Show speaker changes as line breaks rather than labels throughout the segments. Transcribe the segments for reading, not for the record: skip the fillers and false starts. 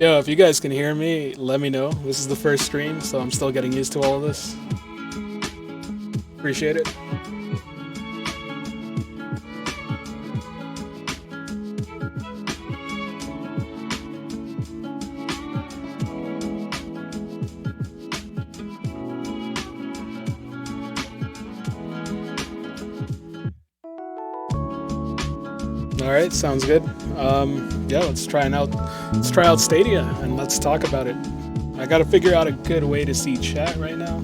Yo, if you guys can hear me, let me know. This is the first stream, so I'm still getting used to all of this. Appreciate it. All right, sounds good. Yeah, let's try out Stadia and let's talk about it. I gotta figure out a good way to see chat right now.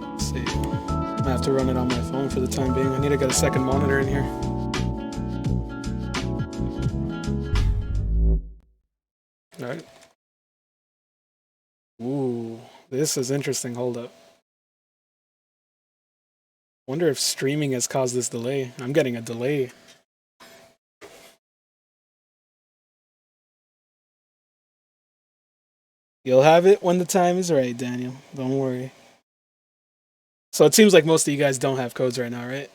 Let's see. I have to run it on my phone for the time being. I need to get a second monitor in here. All right. Ooh, this is interesting. Hold up. Wonder if streaming has caused this delay. I'm getting a delay. You'll have it when the time is right, Daniel. Don't worry. So it seems like most of you guys don't have codes right now, right?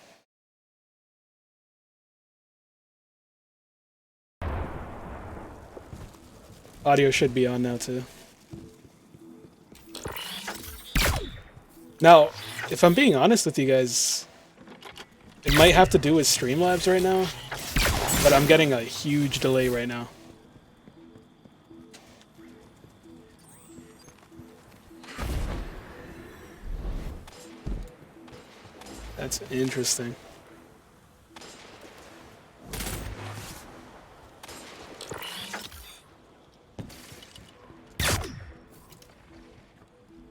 Audio should be on now too. Now, if I'm being honest with you guys, it might have to do with Streamlabs right now, but I'm getting a huge delay right now. That's interesting.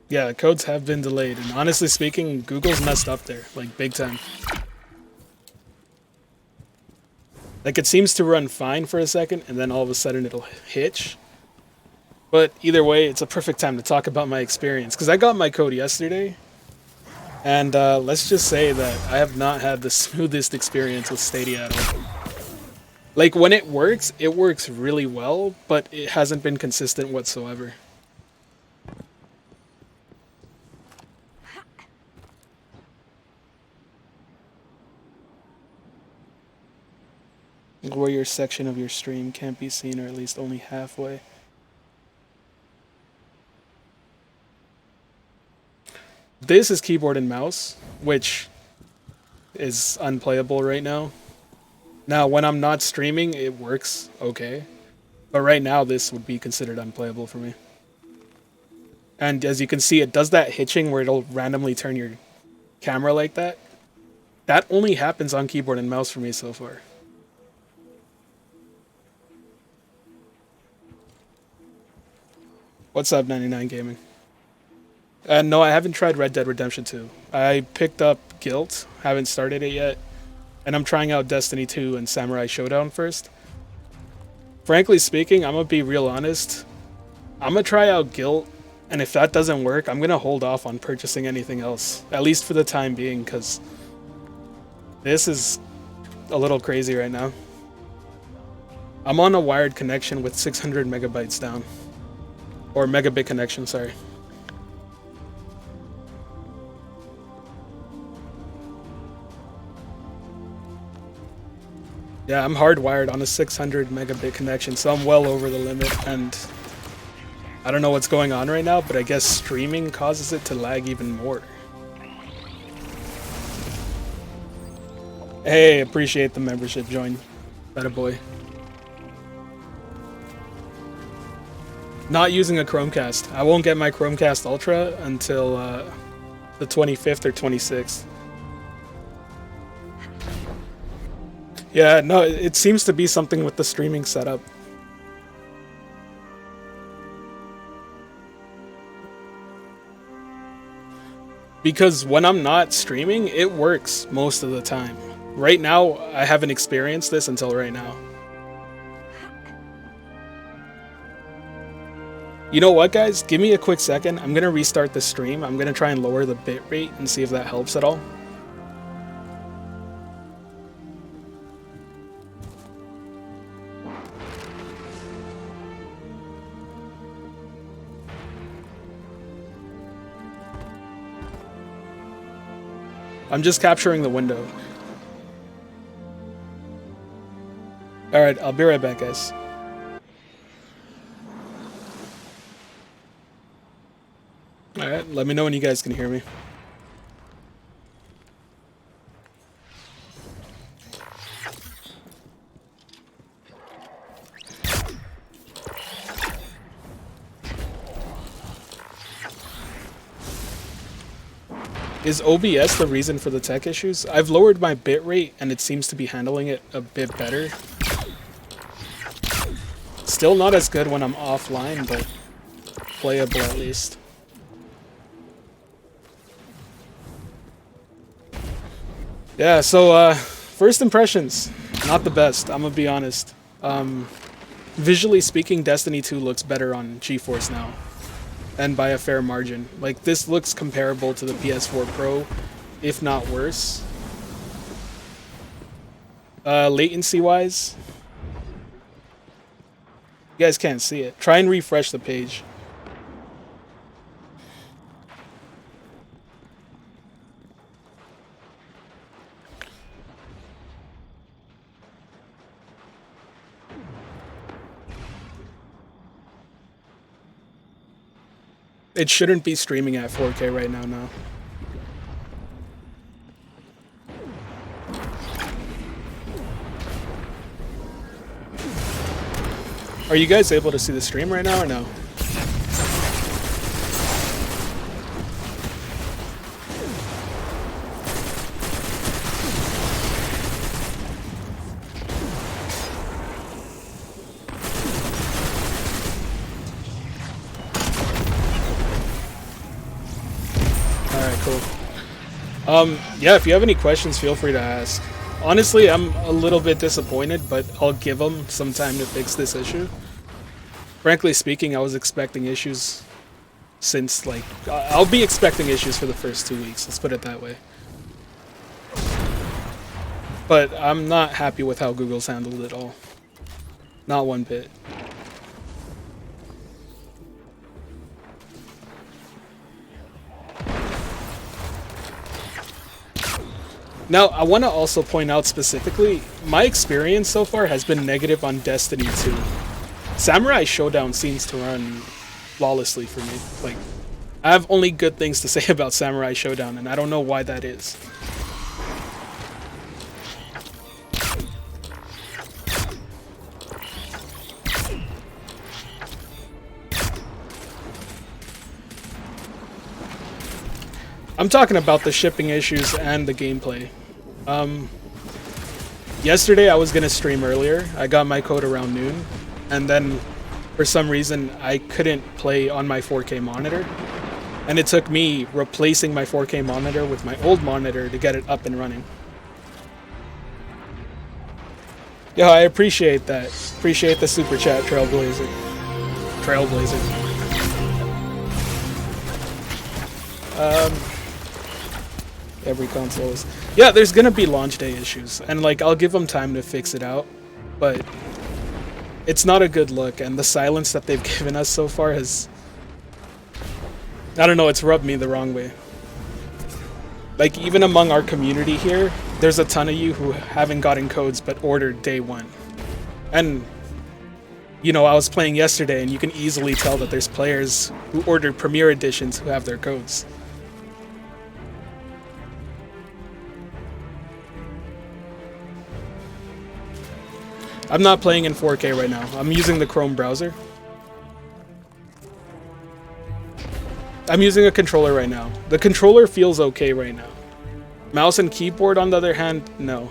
Yeah, the codes have been delayed, and honestly speaking, Google's messed up there, like big time. Like it seems to run fine for a second, and then all of a sudden it'll hitch. But either way, it's a perfect time to talk about my experience, because I got my code yesterday, and let's just say that I have not had the smoothest experience with Stadia at all. Like when it works really well, but it hasn't been consistent whatsoever. Where your section of your stream can't be seen, or at least only halfway. This is keyboard and mouse, which is unplayable right now. Now, when I'm not streaming, it works okay. But right now, this would be considered unplayable for me. And as you can see, it does that hitching where it'll randomly turn your camera like that. That only happens on keyboard and mouse for me so far. What's up, 99 Gaming? No, I haven't tried Red Dead Redemption 2. I picked up Gylt, haven't started it yet, and I'm trying out Destiny 2 and Samurai Shodown first. Frankly speaking, I'm gonna be real honest. I'm gonna try out Gylt, and if that doesn't work, I'm gonna hold off on purchasing anything else, at least for the time being, because this is a little crazy right now. I'm on a wired connection with 600 megabytes down. Or megabit connection, sorry. Yeah, I'm hardwired on a 600 megabit connection, so I'm well over the limit, and I don't know what's going on right now, but I guess streaming causes it to lag even more. Hey, appreciate the membership join. Better boy. Not using a Chromecast. I won't get my Chromecast Ultra until the 25th or 26th. Yeah, no, it seems to be something with the streaming setup. Because when I'm not streaming, it works most of the time. Right now, I haven't experienced this until right now. You know what, guys? Give me a quick second. I'm going to restart the stream. I'm going to try and lower the bitrate and see if that helps at all. I'm just capturing the window. Alright, I'll be right back, guys. Let me know when you guys can hear me. Is OBS the reason for the tech issues? I've lowered my bitrate and it seems to be handling it a bit better. Still not as good when I'm offline, but playable at least. Yeah, so first impressions, not the best, I'm gonna be honest. Visually speaking, Destiny 2 looks better on GeForce now. And by a fair margin. Like, this looks comparable to the PS4 Pro, if not worse. Latency-wise, you guys can't see it. Try and refresh the page. It shouldn't be streaming at 4K right now, no. Are you guys able to see the stream right now or no? Yeah, if you have any questions, feel free to ask. Honestly, I'm a little bit disappointed, but I'll give them some time to fix this issue. Frankly speaking, I was expecting issues since, like, I'll be expecting issues for the first 2 weeks, let's put it that way. But I'm not happy with how Google's handled it all. Not one bit. Now, I want to also point out specifically, my experience so far has been negative on Destiny 2. Samurai Shodown seems to run flawlessly for me. Like, I have only good things to say about Samurai Shodown, and I don't know why that is. I'm talking about the shipping issues and the gameplay. Yesterday I was gonna stream earlier. I got my code around noon, and then for some reason I couldn't play on my 4K monitor, and it took me replacing my 4K monitor with my old monitor to get it up and running. Yo, I appreciate that. Appreciate the super chat, Trailblazer. Every console is... Yeah, there's gonna be launch day issues, and like, I'll give them time to fix it out, but it's not a good look, and the silence that they've given us so far has... I don't know, it's rubbed me the wrong way. Like, even among our community here, there's a ton of you who haven't gotten codes but ordered day one. And, you know, I was playing yesterday, and you can easily tell that there's players who ordered Premier Editions who have their codes. I'm not playing in 4K right now. I'm using the Chrome browser. I'm using a controller right now. The controller feels okay right now. Mouse and keyboard, on the other hand, no.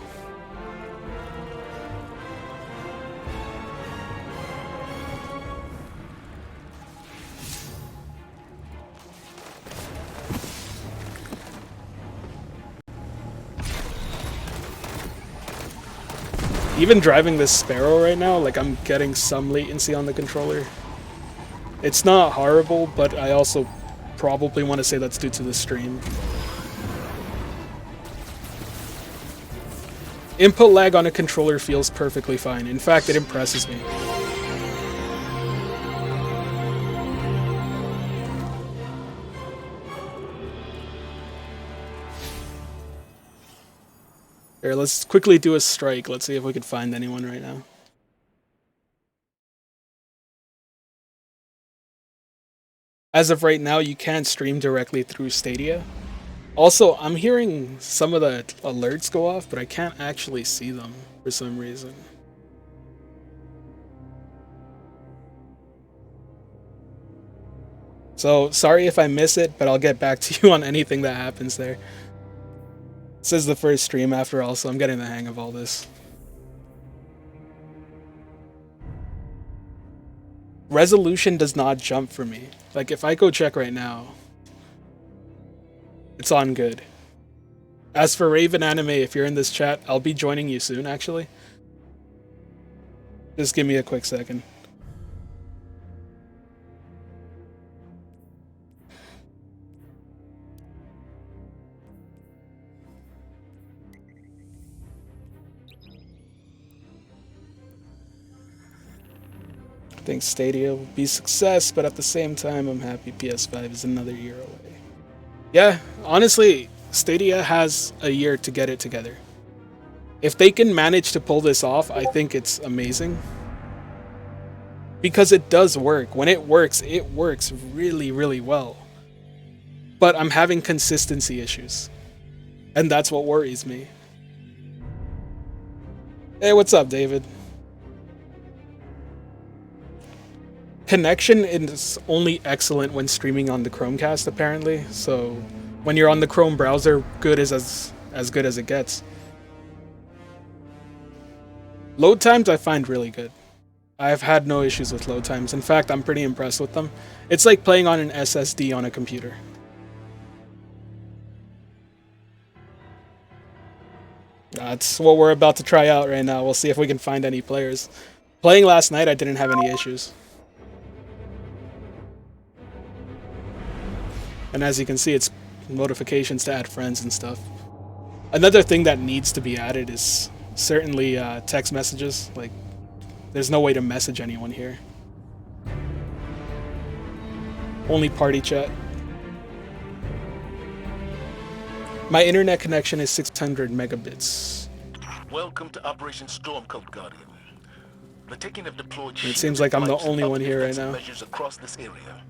Even driving this Sparrow right now, like, I'm getting some latency on the controller. It's not horrible, but I also probably want to say that's due to the stream. Input lag on a controller feels perfectly fine. In fact, it impresses me. Here, let's quickly do a strike. Let's see if we can find anyone right now. As of right now, you can't stream directly through Stadia. Also, I'm hearing some of the alerts go off, but I can't actually see them for some reason. So, sorry if I miss it, but I'll get back to you on anything that happens there. This is the first stream after all, so I'm getting the hang of all this. Resolution does not jump for me. Like, if I go check right now, it's on good. As for Raven Anime, if you're in this chat, I'll be joining you soon, actually. Just give me a quick second. I think Stadia will be success, but at the same time, I'm happy PS5 is another year away. Yeah, honestly, Stadia has a year to get it together. If they can manage to pull this off, I think it's amazing. Because it does work. When it works really, really well. But I'm having consistency issues. And that's what worries me. Hey, what's up, David? Connection is only excellent when streaming on the Chromecast, apparently. So when you're on the Chrome browser, good is as good as it gets. Load times I find really good. I've had no issues with load times. In fact, I'm pretty impressed with them. It's like playing on an SSD on a computer. That's what we're about to try out right now. We'll see if we can find any players. Playing last night, I didn't have any issues. And as you can see, it's notifications to add friends and stuff. Another thing that needs to be added is certainly text messages. Like, there's no way to message anyone here. Only party chat. My internet connection is 600 megabits.
Welcome to Operation Stormcoat Guardian. The taking of deployed
it seems like I'm the only one here right now.
Measures across this area.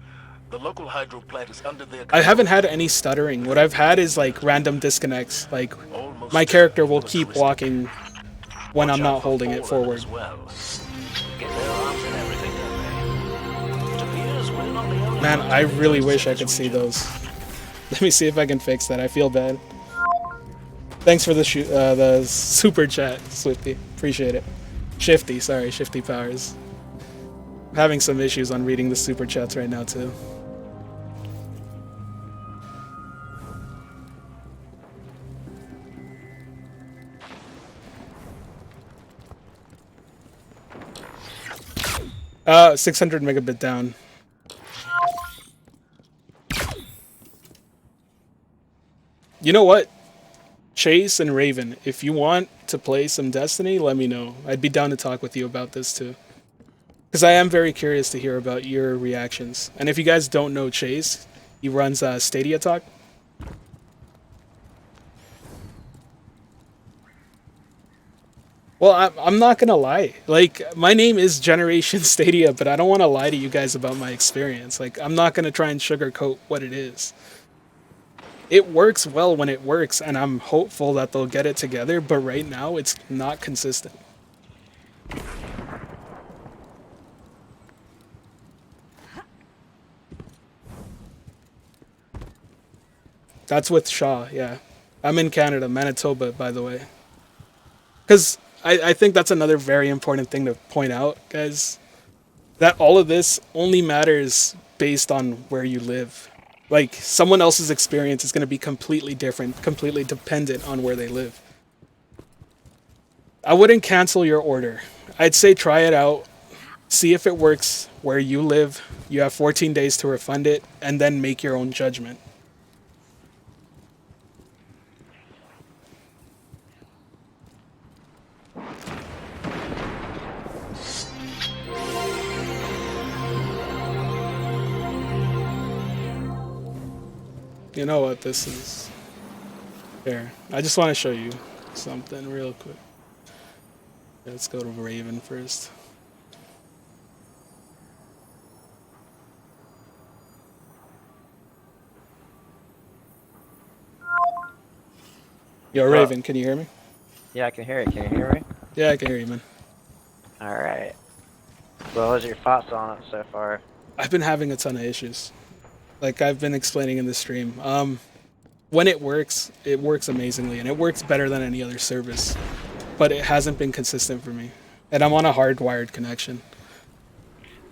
The local hydro plant is under their
I haven't had any stuttering. What I've had is like random disconnects. Like my character will keep walking when I'm not holding it forward. Man, I really wish I could see those. Let me see if I can fix that. I feel bad. Thanks for the super chat, Swifty. Appreciate it. Shifty, sorry, Shifty Powers. I'm having some issues on reading the super chats right now too. Uh, 600 megabit down. You know what? Chase and Raven, if you want to play some Destiny, let me know. I'd be down to talk with you about this too. Because I am very curious to hear about your reactions. And if you guys don't know Chase, he runs Stadia Talk. Well, I'm not gonna lie. Like, my name is Generation Stadia, but I don't want to lie to you guys about my experience. Like, I'm not gonna try and sugarcoat what it is. It works well when it works, and I'm hopeful that they'll get it together, but right now, it's not consistent. That's with Shaw, yeah. I'm in Canada, Manitoba, by the way. Because I think that's another very important thing to point out, guys. That all of this only matters based on where you live. Like, someone else's experience is going to be completely different, completely dependent on where they live. I wouldn't cancel your order. I'd say try it out, see if it works where you live. You have 14 days to refund it, and then make your own judgment. You know what this is? Here, I just want to show you something real quick. Let's go to Raven first. Yo, Raven, can you hear me?
Yeah, I can hear it. Can you hear me?
Yeah, I can hear you, man.
Alright. Well, what was your thoughts on it so far?
I've been having a ton of issues. Like I've been explaining in the stream. When it works amazingly, and it works better than any other service. But it hasn't been consistent for me, and I'm on a hardwired connection.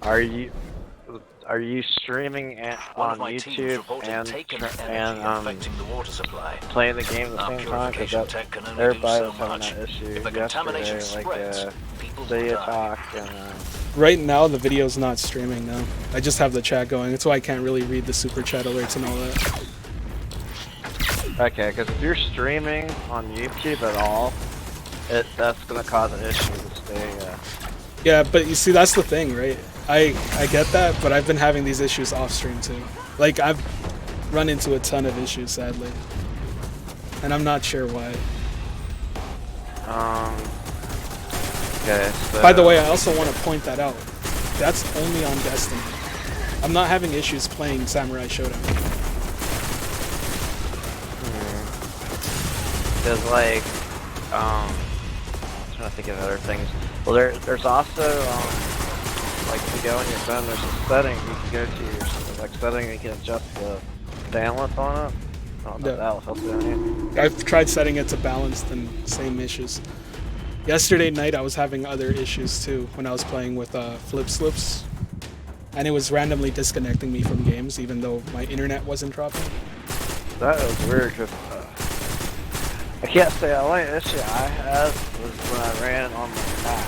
Are you streaming on YouTube
affecting the water supply.
playing the game at the same time? Because everybody was having that issue
If the contamination
yesterday,
spreads,
like
people
Stadia
die.
talk and.
Right now, the video's not streaming now. I just have the chat going. That's why I can't really read the super chat alerts and all that.
Okay, because if you're streaming on YouTube at all, that's gonna cause an issue with Stadia.
Yeah, but you see, that's the thing, right? I get that, but I've been having these issues off stream too. Like I've run into a ton of issues, sadly, and I'm not sure why.
Okay. So,
By the way, I also want to point that out. That's only on Destiny. I'm not having issues playing Samurai Shodown.
Because like, I'm trying to think of other things. Well, there's also like if you go on your phone, there's a setting you can go to your setting and you can adjust the bandwidth on it. I don't know if that will help you.
I've tried setting it to balanced and same issues. Yesterday night I was having other issues too when I was playing with flip slips, and it was randomly disconnecting me from games even though my internet wasn't dropping.
That was weird because I can't say the only issue I had was when I ran it on the Mac.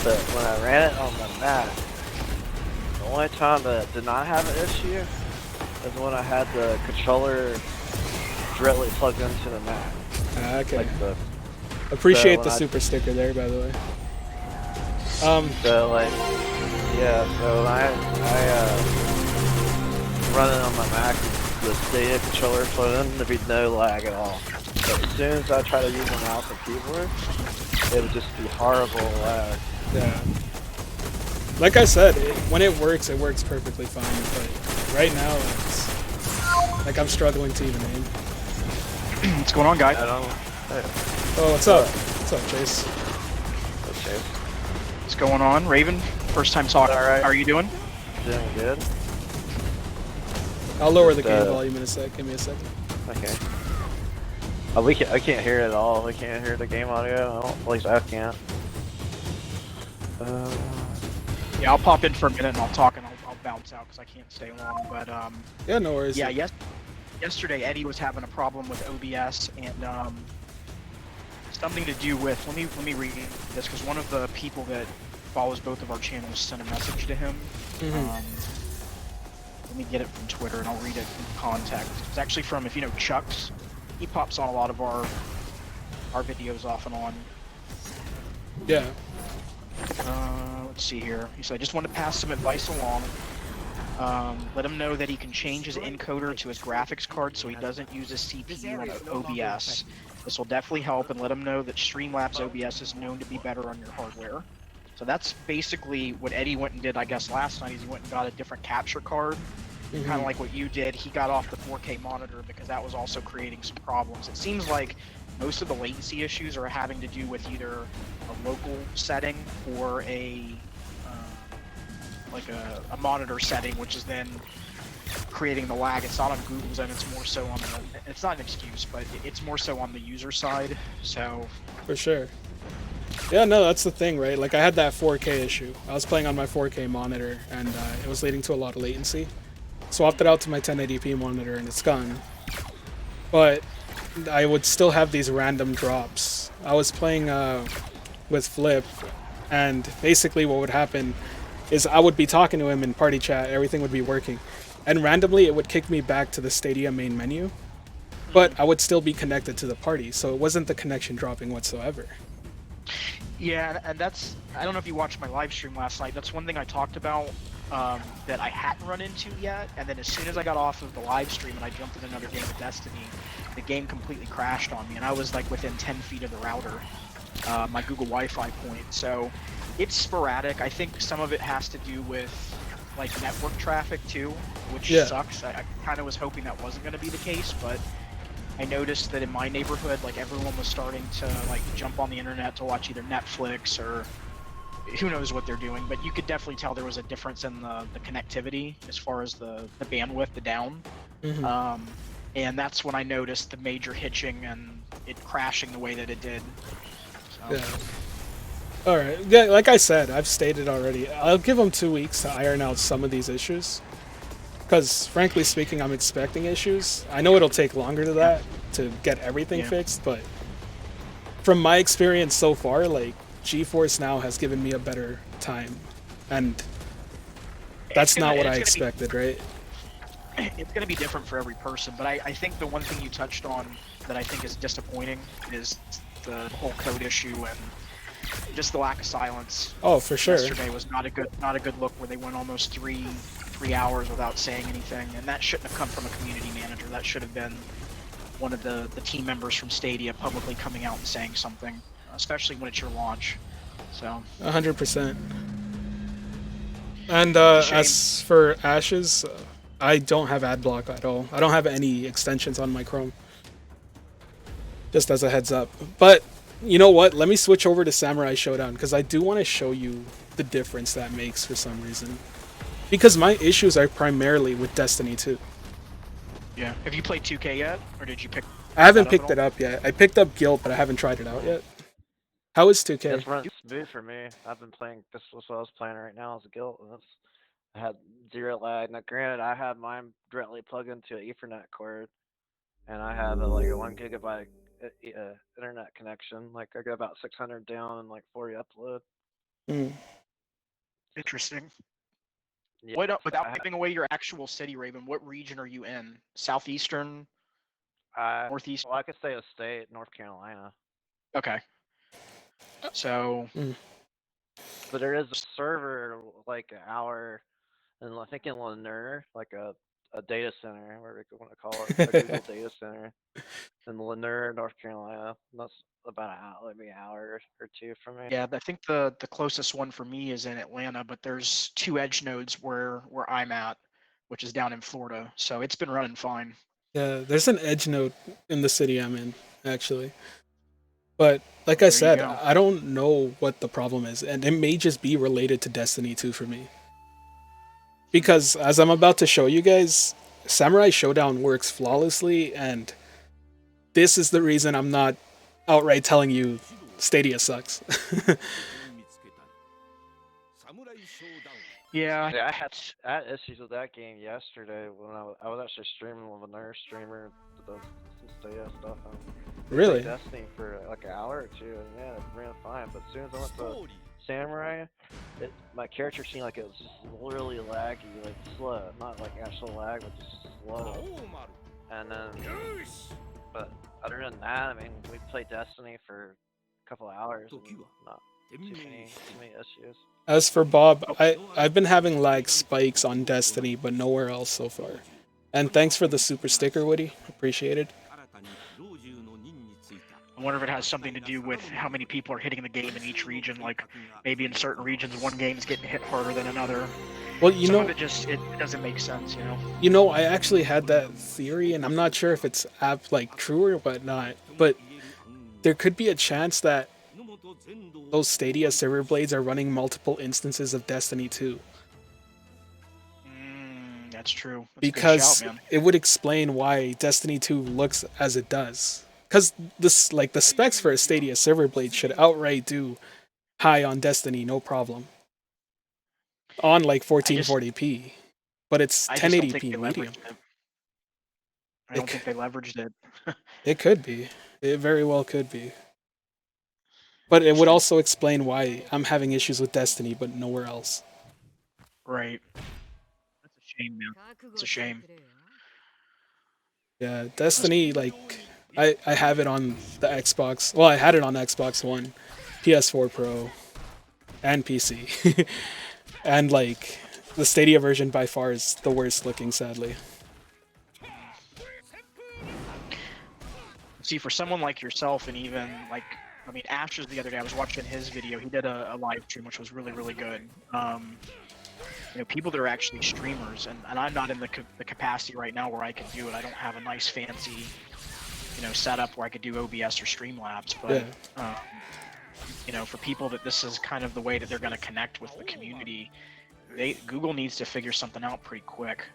But when I ran it on the Mac, the only time that it did not have an issue is when I had the controller directly plugged into the Mac.
Okay.
Like
Appreciate the super sticker there, by the way.
So like, yeah. So when I run it on my Mac, the Stadia controller plugged in, there'd be no lag at all. But as soon as I try to use a mouse and keyboard, it would just be horrible lag.
Yeah. Like I said, when it works perfectly fine. But right now, it's like I'm struggling to even aim.
What's going on, guys?
Oh, what's up? What's up, Chase?
What's Chase?
What's going on, Raven? First time talking.
All right.
How are you doing?
Doing good.
I'll lower the game volume in a sec. Give me a second.
Okay. Oh, I can't hear it at all. We can't hear the game audio. At least I can't.
Yeah, I'll pop in for a minute and I'll talk and I'll bounce out because I can't stay long. But
Yeah, no worries.
yeah, yesterday Eddie was having a problem with OBS and something to do with. Let me read this because one of the people that follows both of our channels sent a message to him. Let me get it from Twitter and I'll read it in context. It's actually from, if you know Chucks, he pops on a lot of our videos off and on.
Yeah.
Let's see here. He said, I just want to pass some advice along. Let him know that he can change his encoder to his graphics card so he doesn't use his CPU on OBS. This will definitely help, and let him know that Streamlabs OBS is known to be better on your hardware. So that's basically what Eddie went and did, I guess, last night. Is he went and got a different capture card. Kind of like what you did. He got off the 4K monitor because that was also creating some problems. It seems like most of the latency issues are having to do with either a local setting or a monitor setting, which is then creating the lag. It's not on Google's end, it's more so on the, it's not an excuse, but it's more so on the user side. So
For sure. Yeah, no, that's the thing, right? Like I had that 4K issue. I was playing on my 4K monitor and it was leading to a lot of latency. Swapped it out to my 1080p monitor and it's gone. But I would still have these random drops. I was playing with Flip, and basically what would happen is I would be talking to him in party chat, everything would be working, and randomly it would kick me back to the Stadia main menu, but I would still be connected to the party, so it wasn't the connection dropping whatsoever.
yeah, and that's, I don't know if you watched my live stream last night, that's one thing I talked about that I hadn't run into yet, and then as soon as I got off of the live stream and I jumped in another game of Destiny, the game completely crashed on me, and I was like within 10 feet of the router, my Google Wi-Fi point. So it's sporadic. I think some of it has to do with like network traffic too, which sucks. I kind of was hoping that wasn't going to be the case, but I noticed that in my neighborhood, like everyone was starting to like jump on the internet to watch either Netflix or who knows what they're doing. But you could definitely tell there was a difference in the connectivity as far as the bandwidth, the down.
Mhm.
And that's when I noticed the major hitching and it crashing the way that it did. So,
Yeah. All right. Yeah, like I said, I've stated already. I'll give them 2 weeks to iron out some of these issues. Because, frankly speaking, I'm expecting issues. I know it'll take longer to that to get everything
Yeah.
fixed, but from my experience so far, like GeForce Now has given me a better time, and that's not what I expected, right?
It's going to be different for every person, but I think the one thing you touched on that I think is disappointing is the whole code issue and just the lack of silence.
Oh, for sure.
Yesterday was not a good look where they went almost three hours without saying anything, and that shouldn't have come from a community manager. That should have been one of the team members from Stadia publicly coming out and saying something, especially when it's your launch. So
100%. And
Shame.
as for Ashes, I don't have ad block at all. I don't have any extensions on my Chrome. Just as a heads up. But you know what? Let me switch over to Samurai Shodown because I do want to show you the difference that makes for some reason. Because my issues are primarily with Destiny 2.
yeah, have you played 2K yet, or did you pick?
I haven't
that up
picked
at
it
all?
up yet. I picked up Gylt, but I haven't tried it out yet. How is 2K?
It's running smooth for me. I've been playing. This is what I was playing right now as a Guild, and I had zero lag. Now, granted, I had mine directly plugged into an Ethernet cord, and I have like a 1 GB internet connection. Like I got about 600 down and like 40 upload.
Mm.
Interesting.
Yeah,
What
so
without giving away your actual city, Raven? What region are you in? Southeastern, northeast?
Well, I could say a state, North Carolina.
Okay. So
But there is a server like an hour, and I think in Lanier, like a data center, whatever you want to call it, a Google data center in Lanier, North Carolina. That's about an hour, maybe an hour or two from me.
yeah, I think the closest one for me is in Atlanta, but there's 2 edge nodes where I'm at, which is down in Florida. So it's been running fine.
Yeah, there's an edge node in the city I'm in, actually. But like I
There you
said,
go.
I don't know what the problem is, and it may just be related to Destiny 2 for me. Because as I'm about to show you guys, Samurai Showdown works flawlessly, and this is the reason I'm not outright telling you Stadia sucks.
Yeah.
Yeah, I had issues with that game yesterday when I was actually streaming with another streamer that does some Stadia stuff. We
Really?
played Destiny for like an hour or two, and yeah, it ran fine. But as soon as I went to Samurai, my character seemed like it was just really laggy, like slow, not like actual lag, but just slow. And then, but other than that, I mean, we played Destiny for a couple of hours, and not too many issues.
As for Bob, I've been having lag spikes on Destiny, but nowhere else so far. And thanks for the super sticker, Woody. Appreciate it.
I wonder if it has something to do with how many people are hitting the game in each region. Like maybe in certain regions, one game's getting hit harder than another.
Well, you
Some
know,
of it just it doesn't make sense, you know.
You know, I actually had that theory, and I'm not sure if it's true or whatnot. But there could be a chance that those Stadia server blades are running multiple instances of Destiny 2.
That's true. That's
Because
a good shout, man.
it would explain why Destiny 2 looks as it does. Because this, like, the specs for a Stadia server blade should outright do high on Destiny, no problem. On like 1440p, but it's
I just don't think
1080p
they
medium.
leveraged it. I don't think they leveraged it.
It could be. It very well could be. But it would also explain why I'm having issues with Destiny, but nowhere else.
Right. That's a shame, man. It's a shame.
Yeah, Destiny, like, I have it on the Xbox. Well, I had it on Xbox One, PS4 Pro, and PC. And, like, the Stadia version by far is the worst looking, sadly.
See, for someone like yourself, and even like, I mean, Ashes the other day, I was watching his video. He did a live stream, which was really, really good. You know, people that are actually streamers, and I'm not in the capacity right now where I can do it. I don't have a nice fancy setup where I could do OBS or Streamlabs, but for people that this is kind of the way that they're going to connect with the community, Google needs to figure something out pretty quick,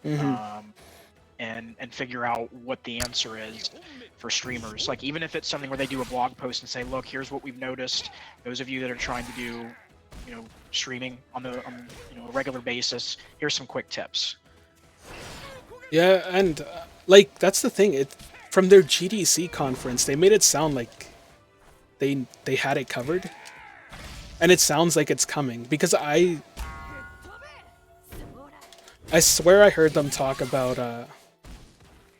and figure out what the answer is for streamers. Like, even if it's something where they do a blog post and say, look, here's what we've noticed. Those of you that are trying to do, streaming on a regular basis, here's some quick tips.
Yeah, and that's the thing. From their GDC conference, they made it sound like they had it covered, and it sounds like it's coming, because I swear I heard them talk about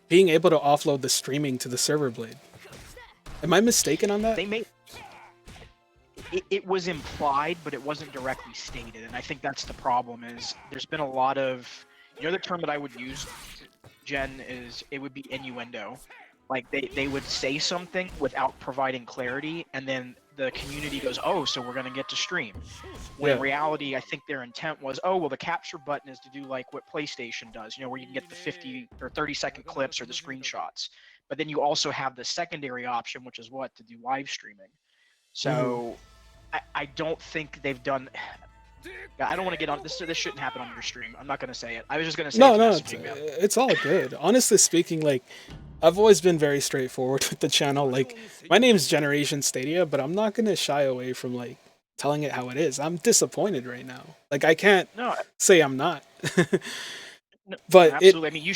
being able to offload the streaming to the server blade. Am I mistaken on that?
They made it was implied, but it wasn't directly stated, and I think that's the problem. Is there's been a lot of, the term that I would use, Jen, is it would be innuendo. Like, they would say something without providing clarity, and then the community goes, oh, so we're going to get to stream. When in reality, I think their intent was, oh, well, the capture button is to do like what PlayStation does, where you can get the 50 or 30-second clips or the screenshots. But then you also have the secondary option, which is to do live streaming. So I don't think they've done... I don't want to get on this. This shouldn't happen on your stream. I'm not going to say it. I was just going to say
it's all good. Honestly speaking, I've always been very straightforward with the channel. My name's Generation Stadia, but I'm not going to shy away from telling it how it is. I'm disappointed right now. I can't say I'm not.
No,
but
absolutely. You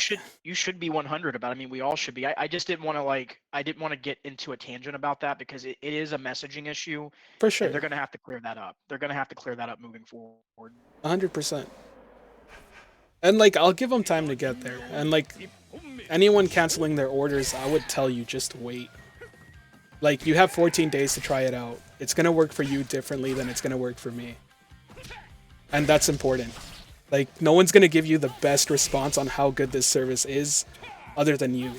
should be 100 about it. We all should be. I just didn't want to I didn't want to get into a tangent about that, because it is a messaging issue.
For sure.
And they're going to have to clear that up. They're going to have to clear that up moving forward.
100%. And I'll give them time to get there. And anyone canceling their orders, I would tell you, just wait. You have 14 days to try it out. It's going to work for you differently than it's going to work for me. And that's important. No one's going to give you the best response on how good this service is other than you.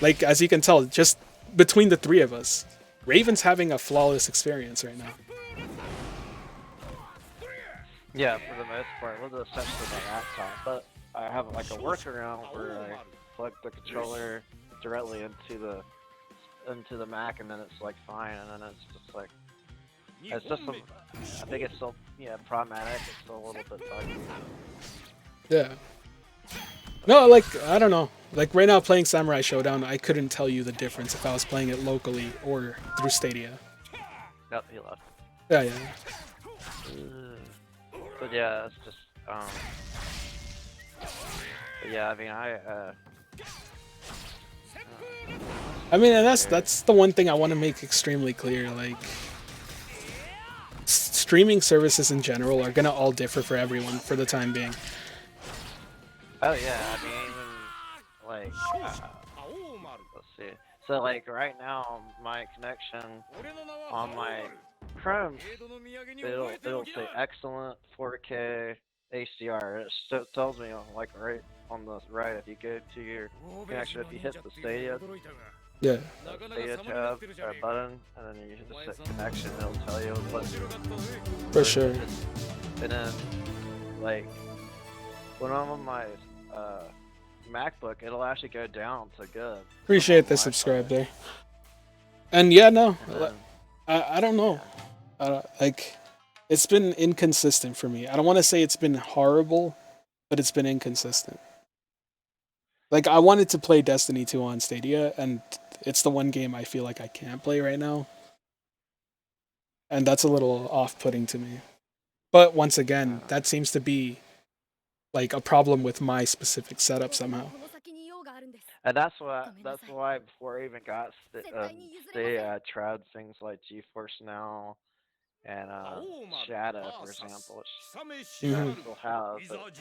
Right.
As you can tell, just between the three of us, Raven's having a flawless experience right now.
Yeah, for the most part, with the exception of my laptop. But I have a workaround where I plug the controller directly into the Mac, and then it's fine, and then it's just it's just I think it's still problematic. It's still a little bit buggy.
Yeah. No, I don't know. Right now, playing Samurai Shodown, I couldn't tell you the difference if I was playing it locally or through Stadia.
Yep, he left.
Yeah.
But yeah, it's just but yeah,
and that's the one thing I want to make extremely clear. Streaming services in general are gonna all differ for everyone for the time being.
Oh yeah, let's see. So right now, my connection on my Chrome, it'll say excellent 4K HDR. It tells me right on the right, if you go to your connection, if you hit the Stadia.
Yeah.
Stadia tab or button, and then you just hit connection, it'll tell you what.
For sure.
And then, when I'm on my MacBook, it'll actually go down to good.
Appreciate the subscribe there. And yeah, no, I don't know. It's been inconsistent for me. I don't want to say it's been horrible, but it's been inconsistent. I wanted to play Destiny 2 on Stadia, and it's the one game I feel like I can't play right now. And that's a little off-putting to me. But once again, that seems to be a problem with my specific setup somehow.
And that's why before I even got Stadia, I tried things like GeForce Now and Shadow, for example, which I still have, but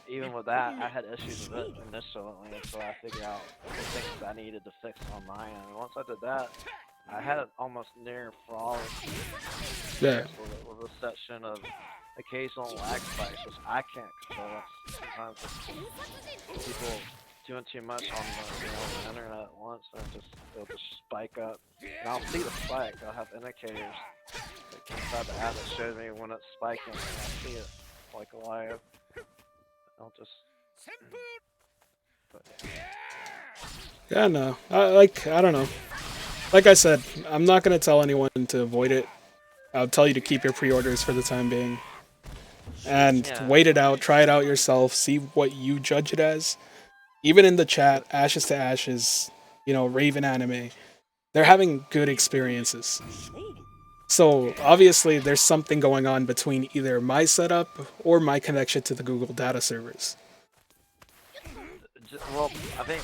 even with that, I had issues with it initially, so I figured out the things I needed to fix on my end. And once I did that, I had almost near flawless with the exception of occasional lag spikes, which I can't control. Sometimes people doing too much on the internet at once, and it'll just spike up. And I'll see the spike. I'll have indicators inside the app that shows me when it's spiking, and I see it live. I'll just
Yeah, no. I don't know. Like I said, I'm not gonna tell anyone to avoid it. I'll tell you to keep your pre-orders for the time being. And
Yeah.
wait it out, try it out yourself, see what you judge it as. Even in the chat, Ashes to Ashes, Raven Anime, they're having good experiences. So obviously there's something going on between either my setup or my connection to the Google data servers.
Well, I think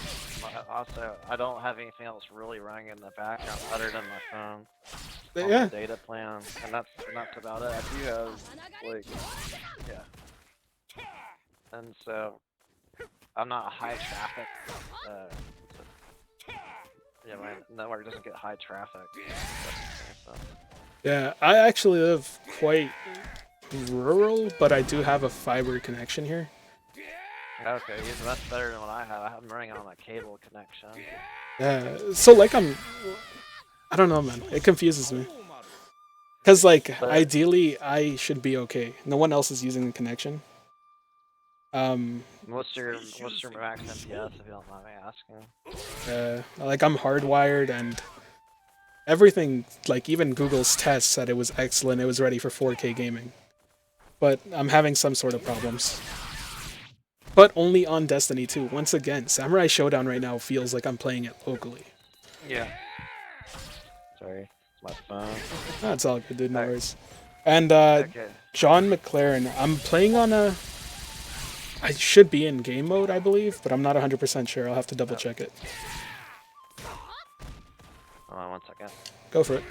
also I don't have anything else really running in the background other than my phone. On
Yeah.
the data plan, and that's about it. I do have like, yeah, and so I'm not a high traffic. Yeah, my network doesn't get high traffic. So.
Yeah, I actually live quite rural, but I do have a fiber connection here.
Okay, yeah, that's better than what I have. I'm running on a cable connection.
Yeah, so like I don't know, man. It confuses me. Cause like ideally I should be okay. No one else is using the connection.
What's your max MPS if you don't mind me asking?
Like I'm hardwired and everything. Like even Google's test said it was excellent. It was ready for 4K gaming, but I'm having some sort of problems. But only on Destiny 2. Once again, Samurai Shodown right now feels like I'm playing it locally.
Yeah. Sorry, it's my phone.
That's all good, dude. No worries. And John McLaren, I'm playing on a. I should be in game mode, I believe, but I'm not 100% sure. I'll have to double check it.
Hold on 1 second.
Go for it.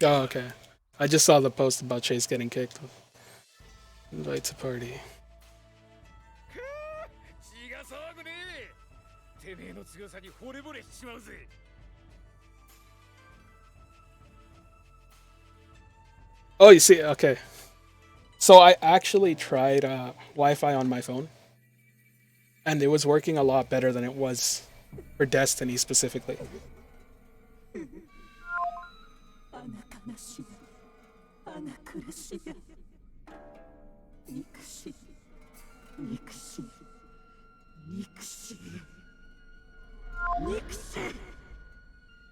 Oh, okay. I just saw the post about Chase getting kicked. Invite to party. Oh, you see, okay. So I actually tried Wi-Fi on my phone, and it was working a lot better than it was for Destiny specifically.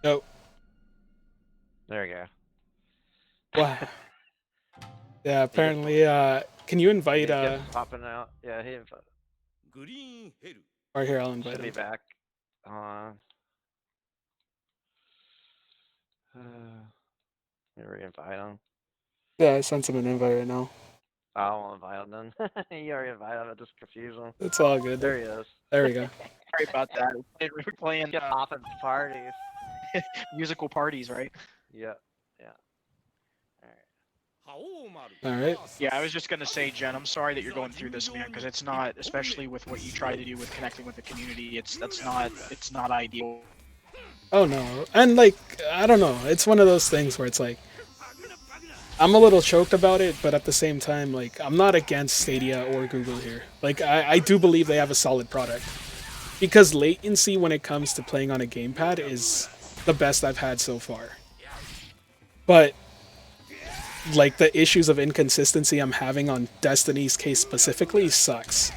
Nope.
There we go.
Wow. Yeah, apparently, can you invite,
popping out. Yeah, he invited.
Right here, I'll invite
Should be
him.
back. You re-invite him.
Yeah, I sent him an invite right now.
I won't invite him then. You already invited him, I just confuse him.
It's all good.
There he is.
There we go.
Sorry about that. We're playing
Get popping parties.
musical parties, right?
Yeah.
Alright.
Yeah, I was just gonna say, Jen, I'm sorry that you're going through this, man, because it's not, especially with what you try to do with connecting with the community, it's not ideal.
Oh no. And like, I don't know. It's one of those things where it's like, I'm a little choked about it, but at the same time, like, I'm not against Stadia or Google here. Like, I do believe they have a solid product. Because latency when it comes to playing on a gamepad is the best I've had so far. But like the issues of inconsistency I'm having on Destiny's case specifically sucks.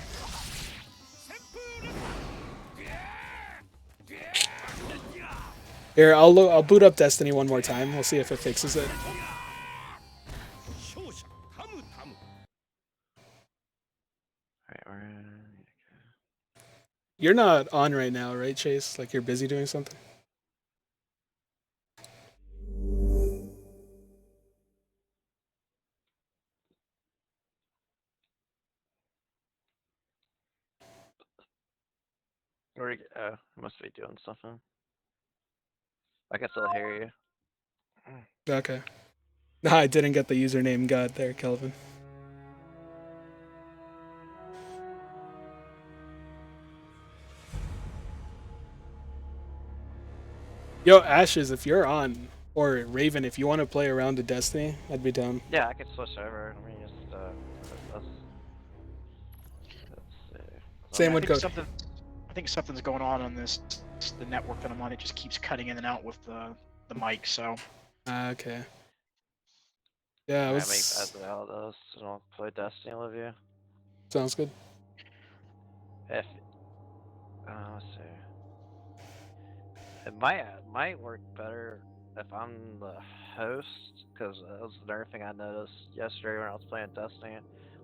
Here, I'll boot up Destiny one more time. We'll see if it fixes it. You're not on right now, right, Chase? Like you're busy doing something?
Must be doing something. I can still hear you.
Okay. Nah, I didn't get the username god there, Kelvin. Yo, Ashes, if you're on, or Raven, if you want to play around to Destiny, I'd be down.
Yeah, I could switch over. Let me just let's see.
Same with Code.
I think something's going on this the network that I'm on. It just keeps cutting in and out with the mic. So
Okay. Yeah, it
I make
was.
bets out of those, so I'll play Destiny with you.
Sounds good.
If let's see. It might work better if I'm the host, because that was another thing I noticed yesterday when I was playing Destiny.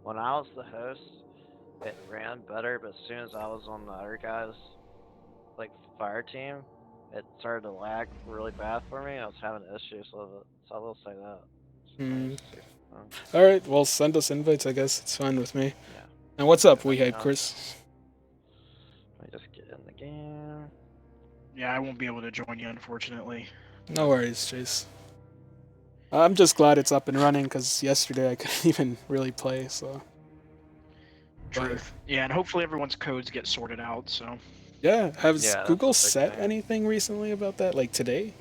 When I was the host, it ran better, but as soon as I was on the other guys, like fire team, it started to lag really bad for me. I was having issues with it, so I will say that.
Mm. All right. Well, send us invites. I guess it's fine with me.
Yeah.
And what's up,
Let me
We Hype
know.
Chris?
Let me just get in the game.
Yeah, I won't be able to join you, unfortunately.
No worries, Chase. I'm just glad it's up and running because yesterday I couldn't even really play. So.
Truth. Yeah, and hopefully everyone's codes get sorted out. So.
Yeah. Has
Yeah, that's
Google
a big
set
thing.
anything recently about that? Like today?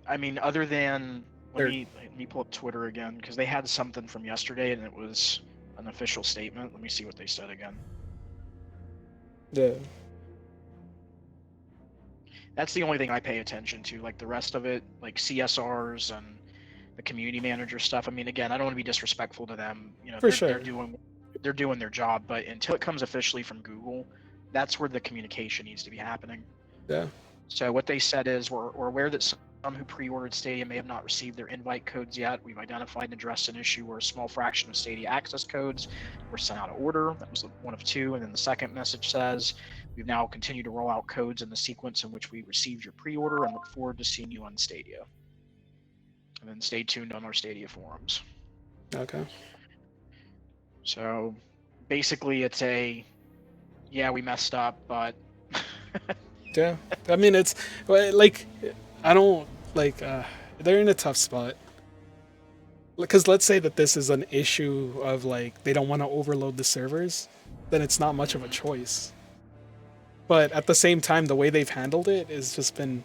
I mean, other than
Or-
let me pull up Twitter again because they had something from yesterday and it was an official statement. Let me see what they said again.
Yeah.
That's the only thing I pay attention to. Like the rest of it, like CSRs and the community manager stuff. I mean, again, I don't want to be disrespectful to them. You know,
For
they're
sure.
they're doing their job, but until it comes officially from Google, that's where the communication needs to be happening.
Yeah.
So what they said is, we're aware that some who pre-ordered Stadia may have not received their invite codes yet. We've identified and addressed an issue where a small fraction of Stadia access codes were sent out of order. That was one of two. And then the second message says, we've now continued to roll out codes in the sequence in which we received your pre-order and look forward to seeing you on Stadia. And then stay tuned on our Stadia forums.
Okay.
So basically it's yeah, we messed up, but
Yeah. I mean, it's like I don't like. They're in a tough spot. Because let's say that this is an issue of like they don't want to overload the servers, then it's not much of a choice. But at the same time, the way they've handled it has just been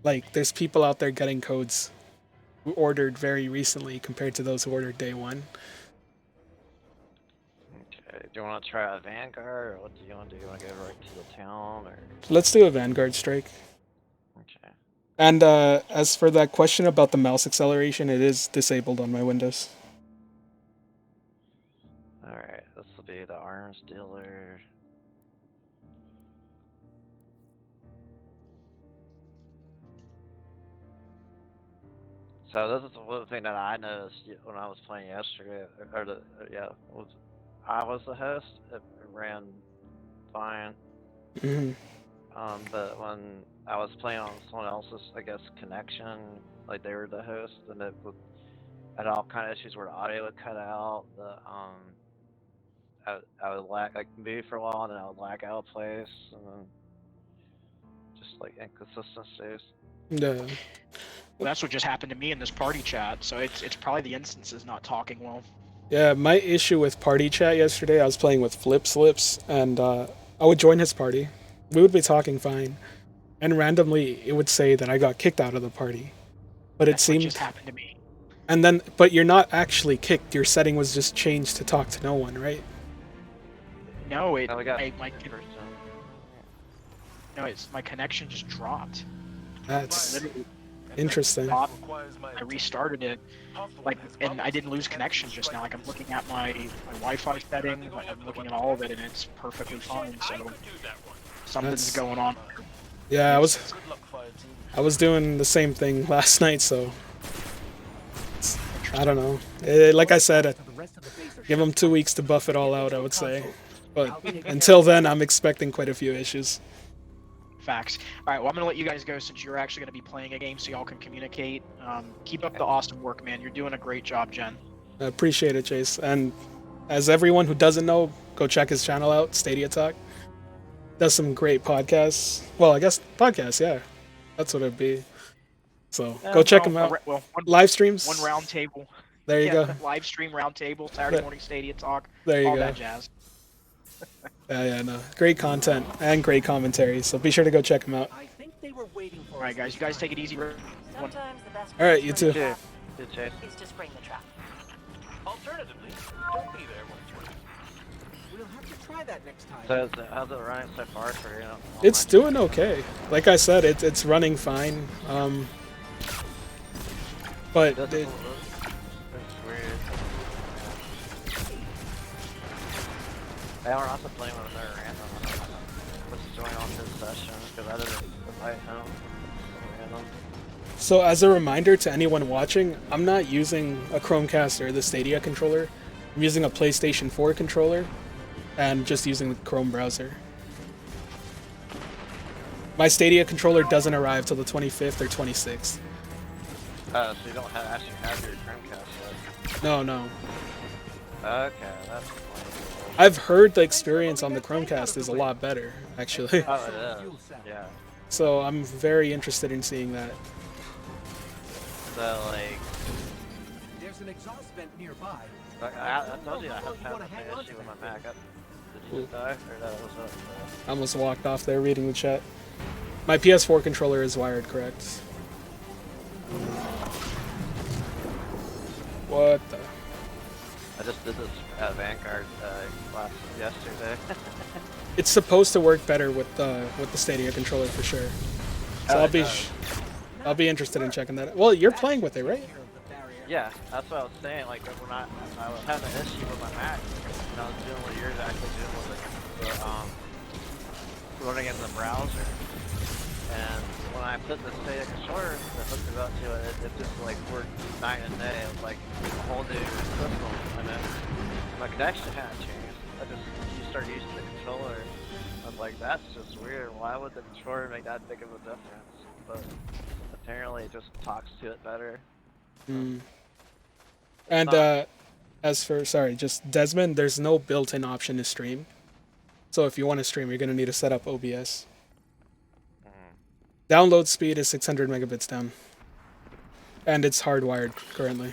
like there's people out there getting codes who ordered very recently compared to those who ordered day one.
Okay, do you want to try a Vanguard, or what do you want to do? You want to go right to the town, or?
Let's do a Vanguard strike.
Okay.
And as for that question about the mouse acceleration, it is disabled on my Windows.
Alright, this will be the arms dealer. So this is one thing that I noticed when I was playing yesterday, I was the host. It ran fine.
Mm-hmm.
But when I was playing on someone else's, I guess, connection, like they were the host, and it would had all kind of issues where the audio would cut out. I would lag, like move for a while, and then I would lag out of place, and then just like inconsistencies.
Yeah.
well, that's what just happened to me in this party chat. So it's probably the instances not talking well.
Yeah, my issue with party chat yesterday, I was playing with Flip Slips, and I would join his party. We would be talking fine, and randomly it would say that I got kicked out of the party. But
That's
it seemed.
what just happened to me.
And then, but you're not actually kicked. Your setting was just changed to talk to no one, right?
No,
Oh, we got
my no, it's my connection just dropped.
That's
Literally,
interesting.
I restarted it, like, and I didn't lose connection just now. Like I'm looking at my Wi-Fi setting, like, I'm looking at all of it, and it's perfectly fine. So something's
That's-
going on.
Yeah, I was doing the same thing last night, so I don't know. Like I said, give them 2 weeks to buff it all out, I would say. But until then, I'm expecting quite a few issues.
Facts. All right, well, I'm going to let you guys go since you're actually going to be playing a game so y'all can communicate. Keep up the awesome work, man. You're doing a great job, Jen.
I appreciate it, Chase. And as everyone who doesn't know, go check his channel out, Stadia Talk. Does some great podcasts. Well, I guess podcasts, yeah. That's what it'd be. So go check him out. Live streams.
One round table.
There you go.
Live stream round table, Saturday morning Stadia Talk.
There you
all
go.
that jazz.
Yeah, no. Great content and great commentary. So be sure to go check him out.
I think they were waiting for
All right, guys. You guys take it easy.
Sometimes the best
All right,
way to
you
spring
too.
the trap
Good chase.
is to spring the trap.
Alternatively, don't be there when it's ready.
We'll have to try that next time.
So how's it running so far for you?
It's doing okay. Like I said, it's running fine. But
That's
it,
weird. I am also playing with another random. I don't know what's going on in his session because I didn't invite him. Random.
so as a reminder to anyone watching, I'm not using a Chromecast or the Stadia controller. I'm using a PlayStation 4 controller and just using the Chrome browser. My Stadia controller doesn't arrive till the 25th or 26th.
So you don't actually have your Chromecast yet?
No, no.
Okay, that's fine.
I've heard the experience on the Chromecast is a lot better, actually.
Oh, it is. Yeah.
So I'm very interested in seeing that.
So, like,
There's an exhaust vent nearby.
I told you I have had the same issue with my Mac. Did you just die? Or that was it?
I almost walked off there reading the chat. My PS4 controller is wired correct. What the?
I just did this at Vanguard class yesterday.
It's supposed to work better with the Stadia controller for sure. So I'll be interested in checking that out. Well, you're playing with it, right?
Yeah, that's what I was saying. Like when I was having an issue with my Mac, and I was doing what you're actually doing with the running in the browser. And when I put the Stadia controller and hooked it up to it, it just like worked night and day. It was like a whole new system. And then my connection had changed. You start using the controller. I was like, that's just weird. Why would the controller make that big of a difference? But apparently it just talks to it better.
Mm. And as for just Desmond, there's no built-in option to stream. So if you want to stream, you're gonna need to set up OBS. Download speed is 600 megabits down, and it's hardwired currently.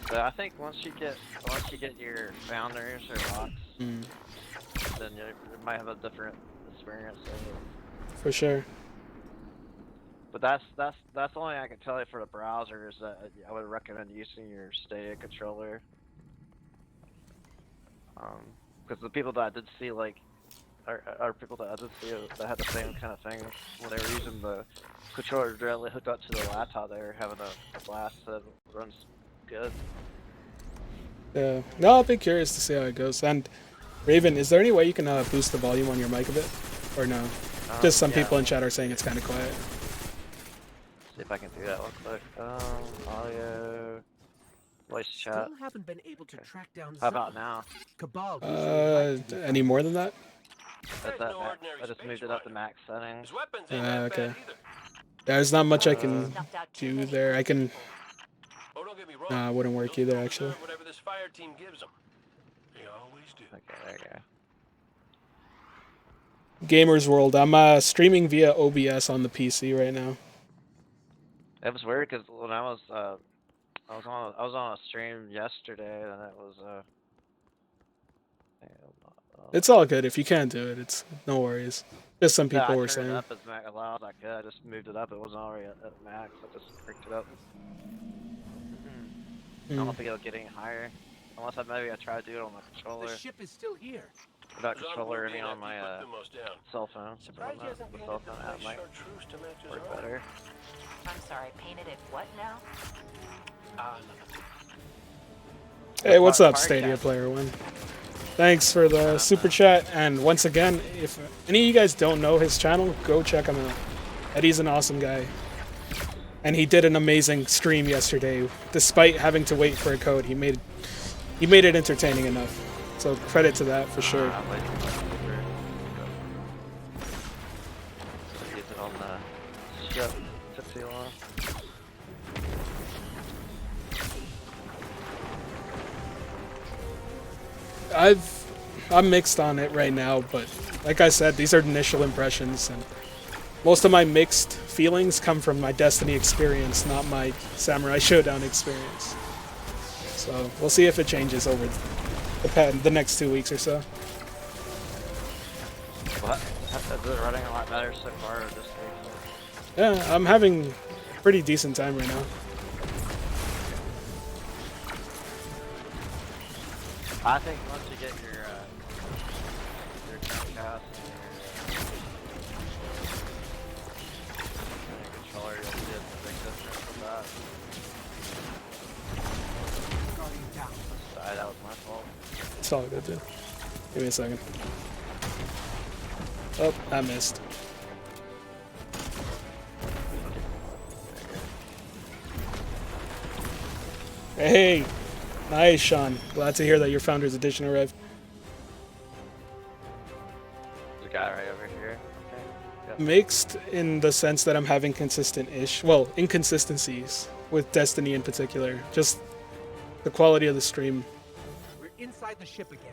But I think once you get your founders or locks, then you might have a different experience.
For sure.
But that's the only I can tell you for the browser is that I would recommend using your Stadia controller. Because the people that I did see are people that I did see that had the same kind of thing when they were using the controller directly hooked up to the laptop. They were having a blast that runs good.
Yeah. No, I'll be curious to see how it goes. And Raven, is there any way you can boost the volume on your mic a bit, or no? Just some people in chat are saying it's kind of quiet.
See if I can do that real quick. Audio, voice chat.
Still haven't been able to track down.
How about now?
Cabal.
Any more than that?
That's that. I just moved it up to max settings.
Okay. There's not much I can do there. I can. Nah, it wouldn't work either, actually.
Whatever this fire team gives them. They always do.
Okay, there you go.
Gamers World. I'm streaming via OBS on the PC right now.
It was weird because when I was on a stream yesterday, and it was
It's all good. If you can't do it, it's no worries. Just some people were saying.
I turned it up as loud as I could. I just moved it up. It wasn't already at max. I just cranked it up. I don't think it'll get any higher, unless I try to do it on my controller.
The ship is still here.
Without controller, I mean on my cell phone.
Surprised you hasn't
The
painted
cell
the
phone
place
app might
chartreuse to match his
work
own.
better.
I'm sorry, painted it what now?
Hey, what's up, Stadia Player One? Thanks for the super chat. And once again, if any of you guys don't know his channel, go check him out. Eddie's an awesome guy. And he did an amazing stream yesterday. Despite having to wait for a code, he made it entertaining enough. So credit to that for sure.
Use it on the ship. Took too long.
I'm mixed on it right now, but like I said, these are initial impressions, and most of my mixed feelings come from my Destiny experience, not my Samurai Shodown experience. So we'll see if it changes over the next 2 weeks or so.
What? Is it running a lot better so far, or just
Yeah, I'm having a pretty decent time right now.
I think once you get your Chromecast and your controller, you'll see the bad.
Guardian down.
Sorry, that was my fault.
It's all good, dude. Give me a second. Oh, I missed. Hey! Nice, Sean. Glad to hear that your Founder's Edition arrived.
There's a guy right over here. Okay. Yep.
Mixed in the sense that I'm having consistent-ish, well, inconsistencies with Destiny in particular. Just the quality of the stream.
We're inside the ship again.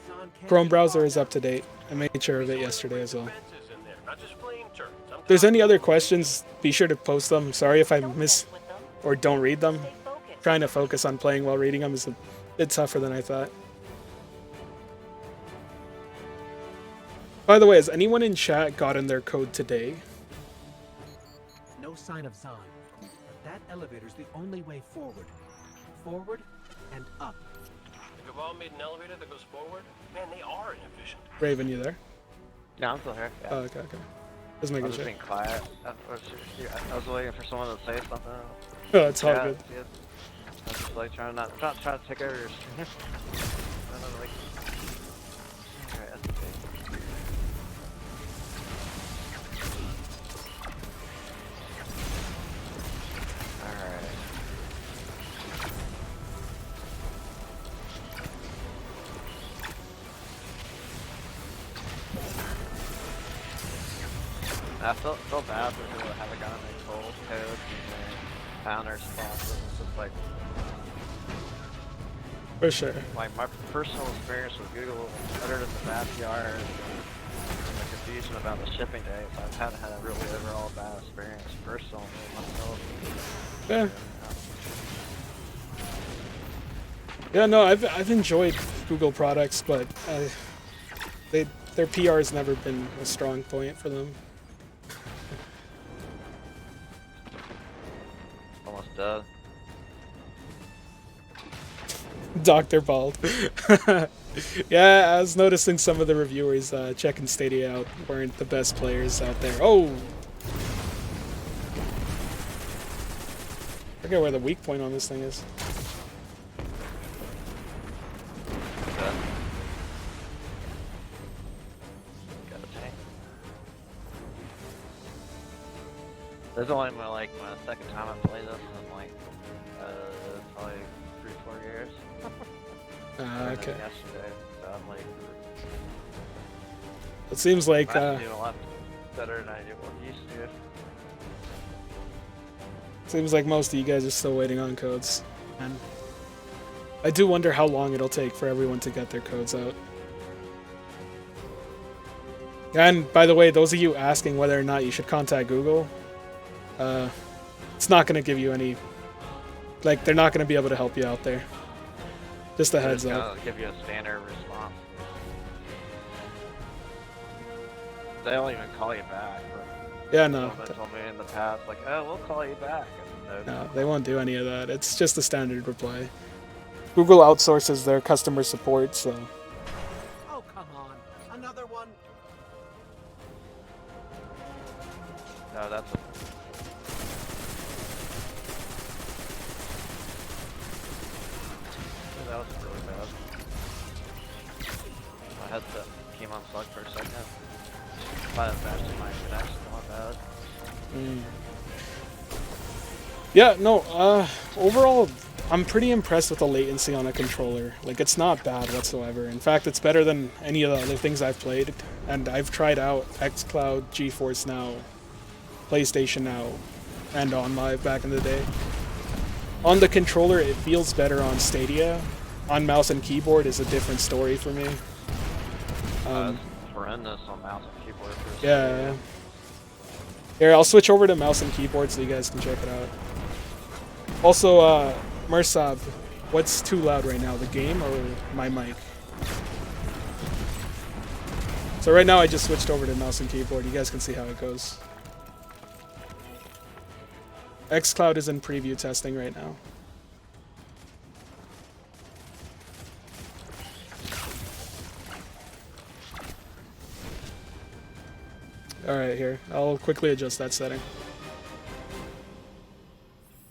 Zahn can't
Chrome
be
browser
far
is
now.
up to date. I made sure of it yesterday as well.
Fences in there, not just playing turns. I'm
If there's
talking
any other questions, be sure to post them. Sorry if I
Don't
miss
mess with them.
or don't read them.
Stay focused.
Trying to focus on playing while reading them is a bit tougher than I thought. By the way, has anyone in chat gotten their code today?
No sign of Zahn. But that elevator's the only way forward. Forward and up.
If we've all made an elevator that goes forward, man, they are inefficient.
Raven, you there?
Yeah, I'm still here. Yeah.
Oh, okay, okay. Just
I
making
was
sure.
being quiet. I was waiting for someone to say something.
Oh, it's all
Yeah,
good.
yeah. I was just like trying to take over your stream. And then, like, alright, that's okay. Alright. I feel bad for people that haven't gotten their cold codes and their founder spots. It's just like
For sure.
my personal experience with Google, other than the bad PR and the confusion about the shipping dates, I haven't had a really overall bad experience personally myself.
Yeah. Yeah, no, I've enjoyed Google products, but their PR has never been a strong point for them.
Almost dead.
Dr. Bald. Yeah, I was noticing some of the reviewers checking Stadia out weren't the best players out there. Oh! I forget where the weak point on this thing is.
Dead. Got a tank. This is only my second time I played this in like probably 3-4 years. Started
Okay.
Yesterday, so I'm like,
It seems like
I'm doing a lot better than I used to.
seems like most of you guys are still waiting on codes. And I do wonder how long it'll take for everyone to get their codes out. And by the way, those of you asking whether or not you should contact Google, it's not going to give you any, like, they're not going to be able to help you out there. Just a
They're
heads
just
up.
gonna give you a standard response. They don't even call you back. But
Yeah, no.
someone told me in the past, like, oh, we'll call you back. And
No, they won't do any of that. It's just a standard reply. Google outsources their customer support, so
Oh, come on. Another one.
no, that's that was really bad. My headset came unplugged for a second. But it's actually my connection not bad.
yeah, no, overall, I'm pretty impressed with the latency on a controller. Like, it's not bad whatsoever. In fact, it's better than any of the other things I've played. And I've tried out xCloud, GeForce Now, PlayStation Now, and OnLive back in the day. On the controller, it feels better on Stadia. On mouse and keyboard is a different story for me.
It's horrendous on mouse and keyboard. For
Yeah. Here, I'll switch over to mouse and keyboard so you guys can check it out. Also, Mursab, what's too loud right now, the game or my mic? So right now I just switched over to mouse and keyboard. You guys can see how it goes. xCloud is in preview testing right now. Alright, here. I'll quickly adjust that setting.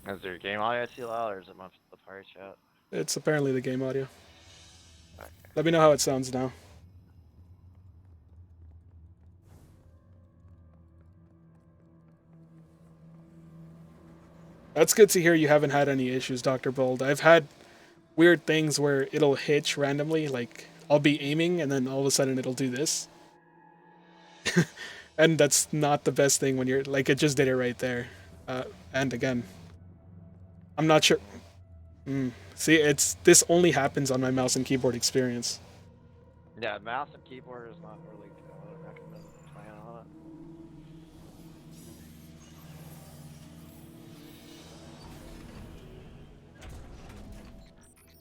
Is your game audio too loud, or is it the fire chat?
It's apparently the game audio.
Okay.
Let me know how it sounds now. That's good to hear you haven't had any issues, Dr. Bold. I've had weird things where it'll hitch randomly, like I'll be aiming and then all of a sudden it'll do this. And that's not the best thing when you're like, it just did it right there. And again, I'm not sure. See, this only happens on my mouse and keyboard experience.
Yeah, mouse and keyboard is not really good. I would recommend playing on it.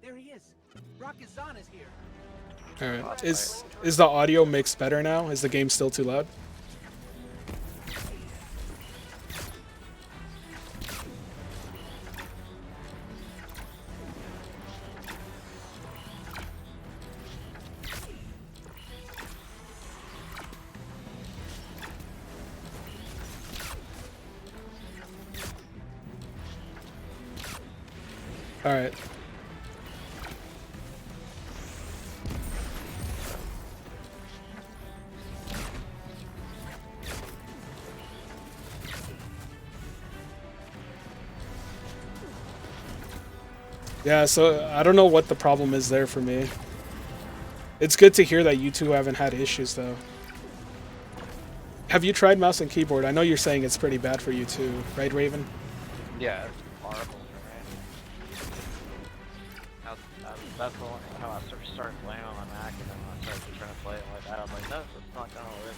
There he is. Rockazan is here.
All right, is the audio mixed better now? Is the game still too loud? All right. Yeah, so I don't know what the problem is there for me. It's good to hear that you two haven't had issues, though. Have you tried mouse and keyboard? I know you're saying it's pretty bad for you too, right, Raven?
Yeah, it's horrible for me. That's how I started playing on my Mac, and then when I started trying to play it like that, I was like, no, it's not gonna work.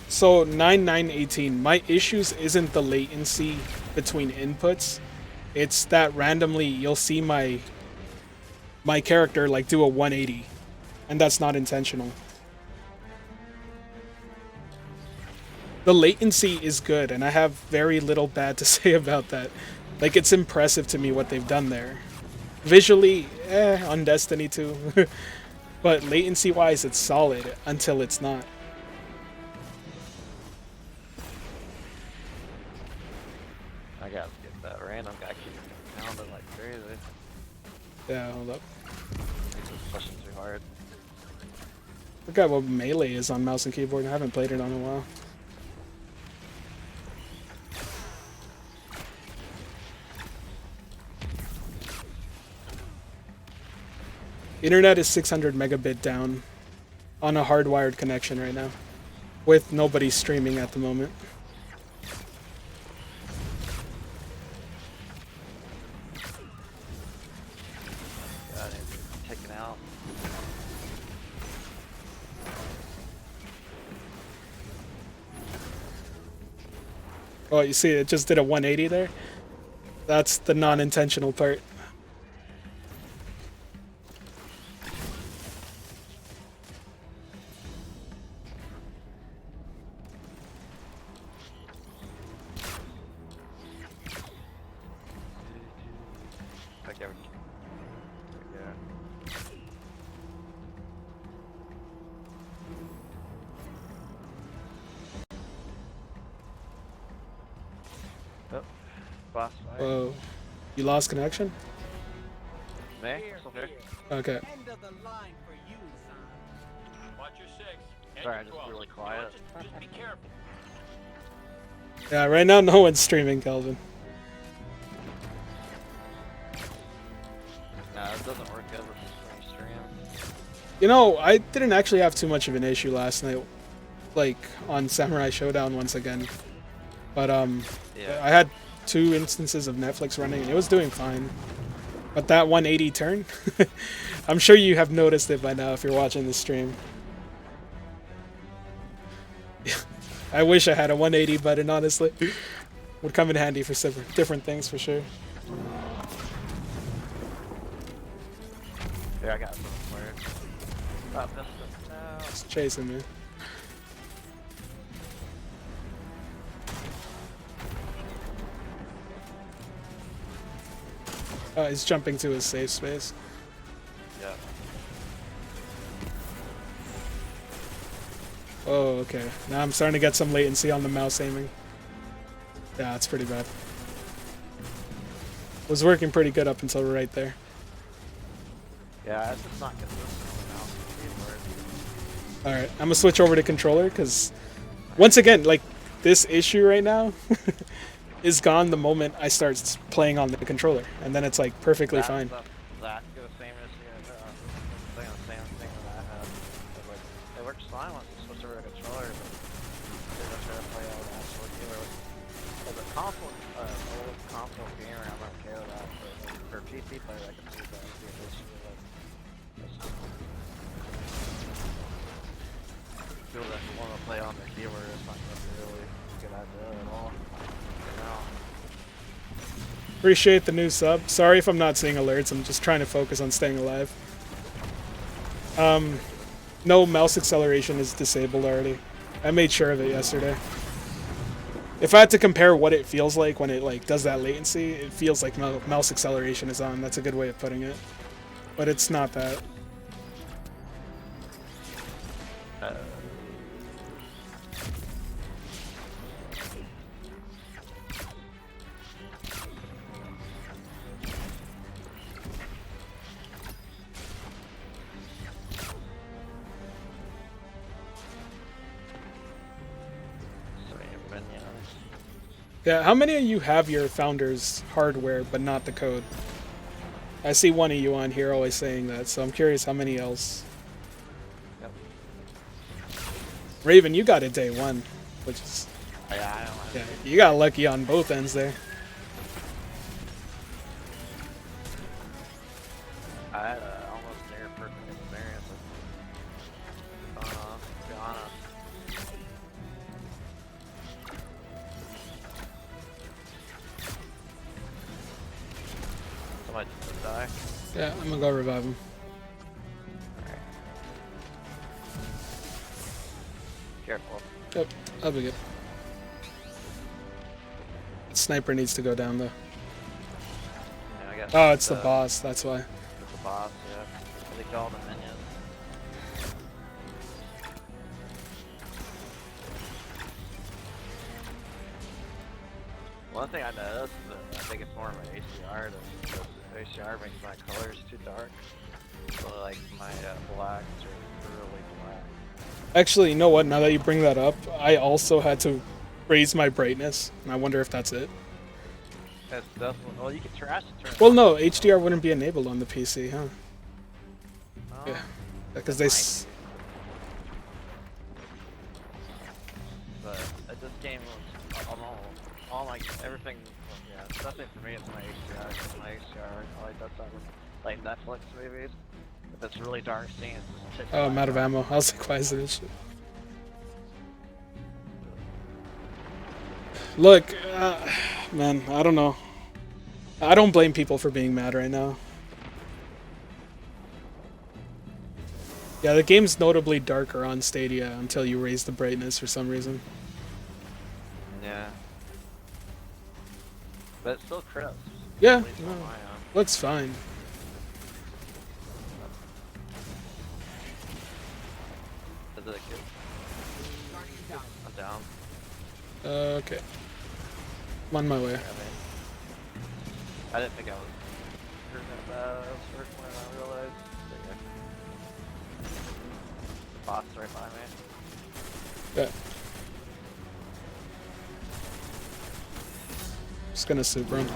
So 9918, my issues isn't the latency between inputs. It's that randomly you'll see my character like do a 180, and that's not intentional. The latency is good, and I have very little bad to say about that. Like, it's impressive to me what they've done there. Visually, on Destiny 2. But latency-wise, it's solid until it's not.
I gotta get that random guy keep pounding like crazy.
Yeah, hold up.
He's just pushing too hard.
Forgot what melee is on mouse and keyboard. I haven't played it in a while. Internet is 600 megabit down on a hardwired connection right now, with nobody streaming at the moment.
God, it's taken out.
Oh, you see, it just did a 180 there? That's the non-intentional part.
Boss fight.
Whoa. You lost connection?
Me? I'm still here.
Okay.
End of the line for you, son.
Watch your six.
Sorry, I just was really quiet.
Just be careful.
Yeah, right now no one's streaming, Kelvin.
No, it doesn't work good with the stream.
You know, I didn't actually have too much of an issue last night, like, on Samurai Shodown once again. But,
Yeah.
I had 2 instances of Netflix running, and it was doing fine. But that 180 turn, I'm sure you have noticed it by now if you're watching the stream. I wish I had a 180 button, honestly. Would come in handy for different things, for sure.
Yeah, I got some flares. Stop this now.
It's chasing me. He's jumping to his safe space.
Yeah.
Oh, okay. Now I'm starting to get some latency on the mouse aiming. Yeah, it's pretty bad. Was working pretty good up until right there.
Yeah, it's just not consistent now. Keyboard.
Alright, I'm gonna switch over to controller, because once again, like, this issue right now is gone the moment I start playing on the controller, and then it's like perfectly fine.
That's the same issue. The same thing that I had. Like, it works fine once you switch over to controller, but they're just trying to play all that for keyboard. As a console, old console gamer, I'm okay with that. But like, for a PC player, I can see that be an issue. Like, people that want to play on their keyboard, it's not going to be really a good idea at all. You know?
Appreciate the new sub. Sorry if I'm not seeing alerts, I'm just trying to focus on staying alive. No mouse acceleration is disabled already. I made sure of it yesterday. If I had to compare what it feels like when it like does that latency, it feels like mouse acceleration is on. That's a good way of putting it. But it's not that. Yeah, how many of you have your founder's hardware but not the code? I see one of you on here always saying that, so I'm curious how many else.
Yep.
Raven, you got it day one, which is...
Yeah, I don't have
Yeah, you got lucky on both ends there.
I had almost near perfect experience with to be honest. Somebody just die.
Yeah, I'm gonna go revive him.
Alright. Careful.
Yep, I'll be good. Sniper needs to go down though.
Yeah, I guess
Oh, it's the boss, that's why.
It's the boss, yeah. They call the minions. One thing I noticed is that I think it's more of an HDR because HDR makes my colors too dark. So like my blacks are really black.
Actually, you know what? Now that you bring that up, I also had to raise my brightness, and I wonder if that's it.
That's definitely, well, you can trash it.
Well, no, HDR wouldn't be enabled on the PC, huh?
Oh,
Yeah, because they...
But this game was all my everything. Yeah, it's nothing for me. It's my HDR. It's my HDR. I like that stuff. Like Netflix movies. If it's really dark scenes, it's just
Oh, I'm out of ammo. I was like, why is it this shit? Look, man, I don't know. I don't blame people for being mad right now. Yeah, the game's notably darker on Stadia until you raise the brightness for some reason.
Yeah. But it's still crisp.
Yeah,
At least on
no,
my
looks fine.
Is it a kid? I'm down.
Okay. I'm on my way.
I mean, I didn't think I was hurting that bad. I was hurting when I realized. But yeah. The boss is right by me.
Yeah. Just gonna super him.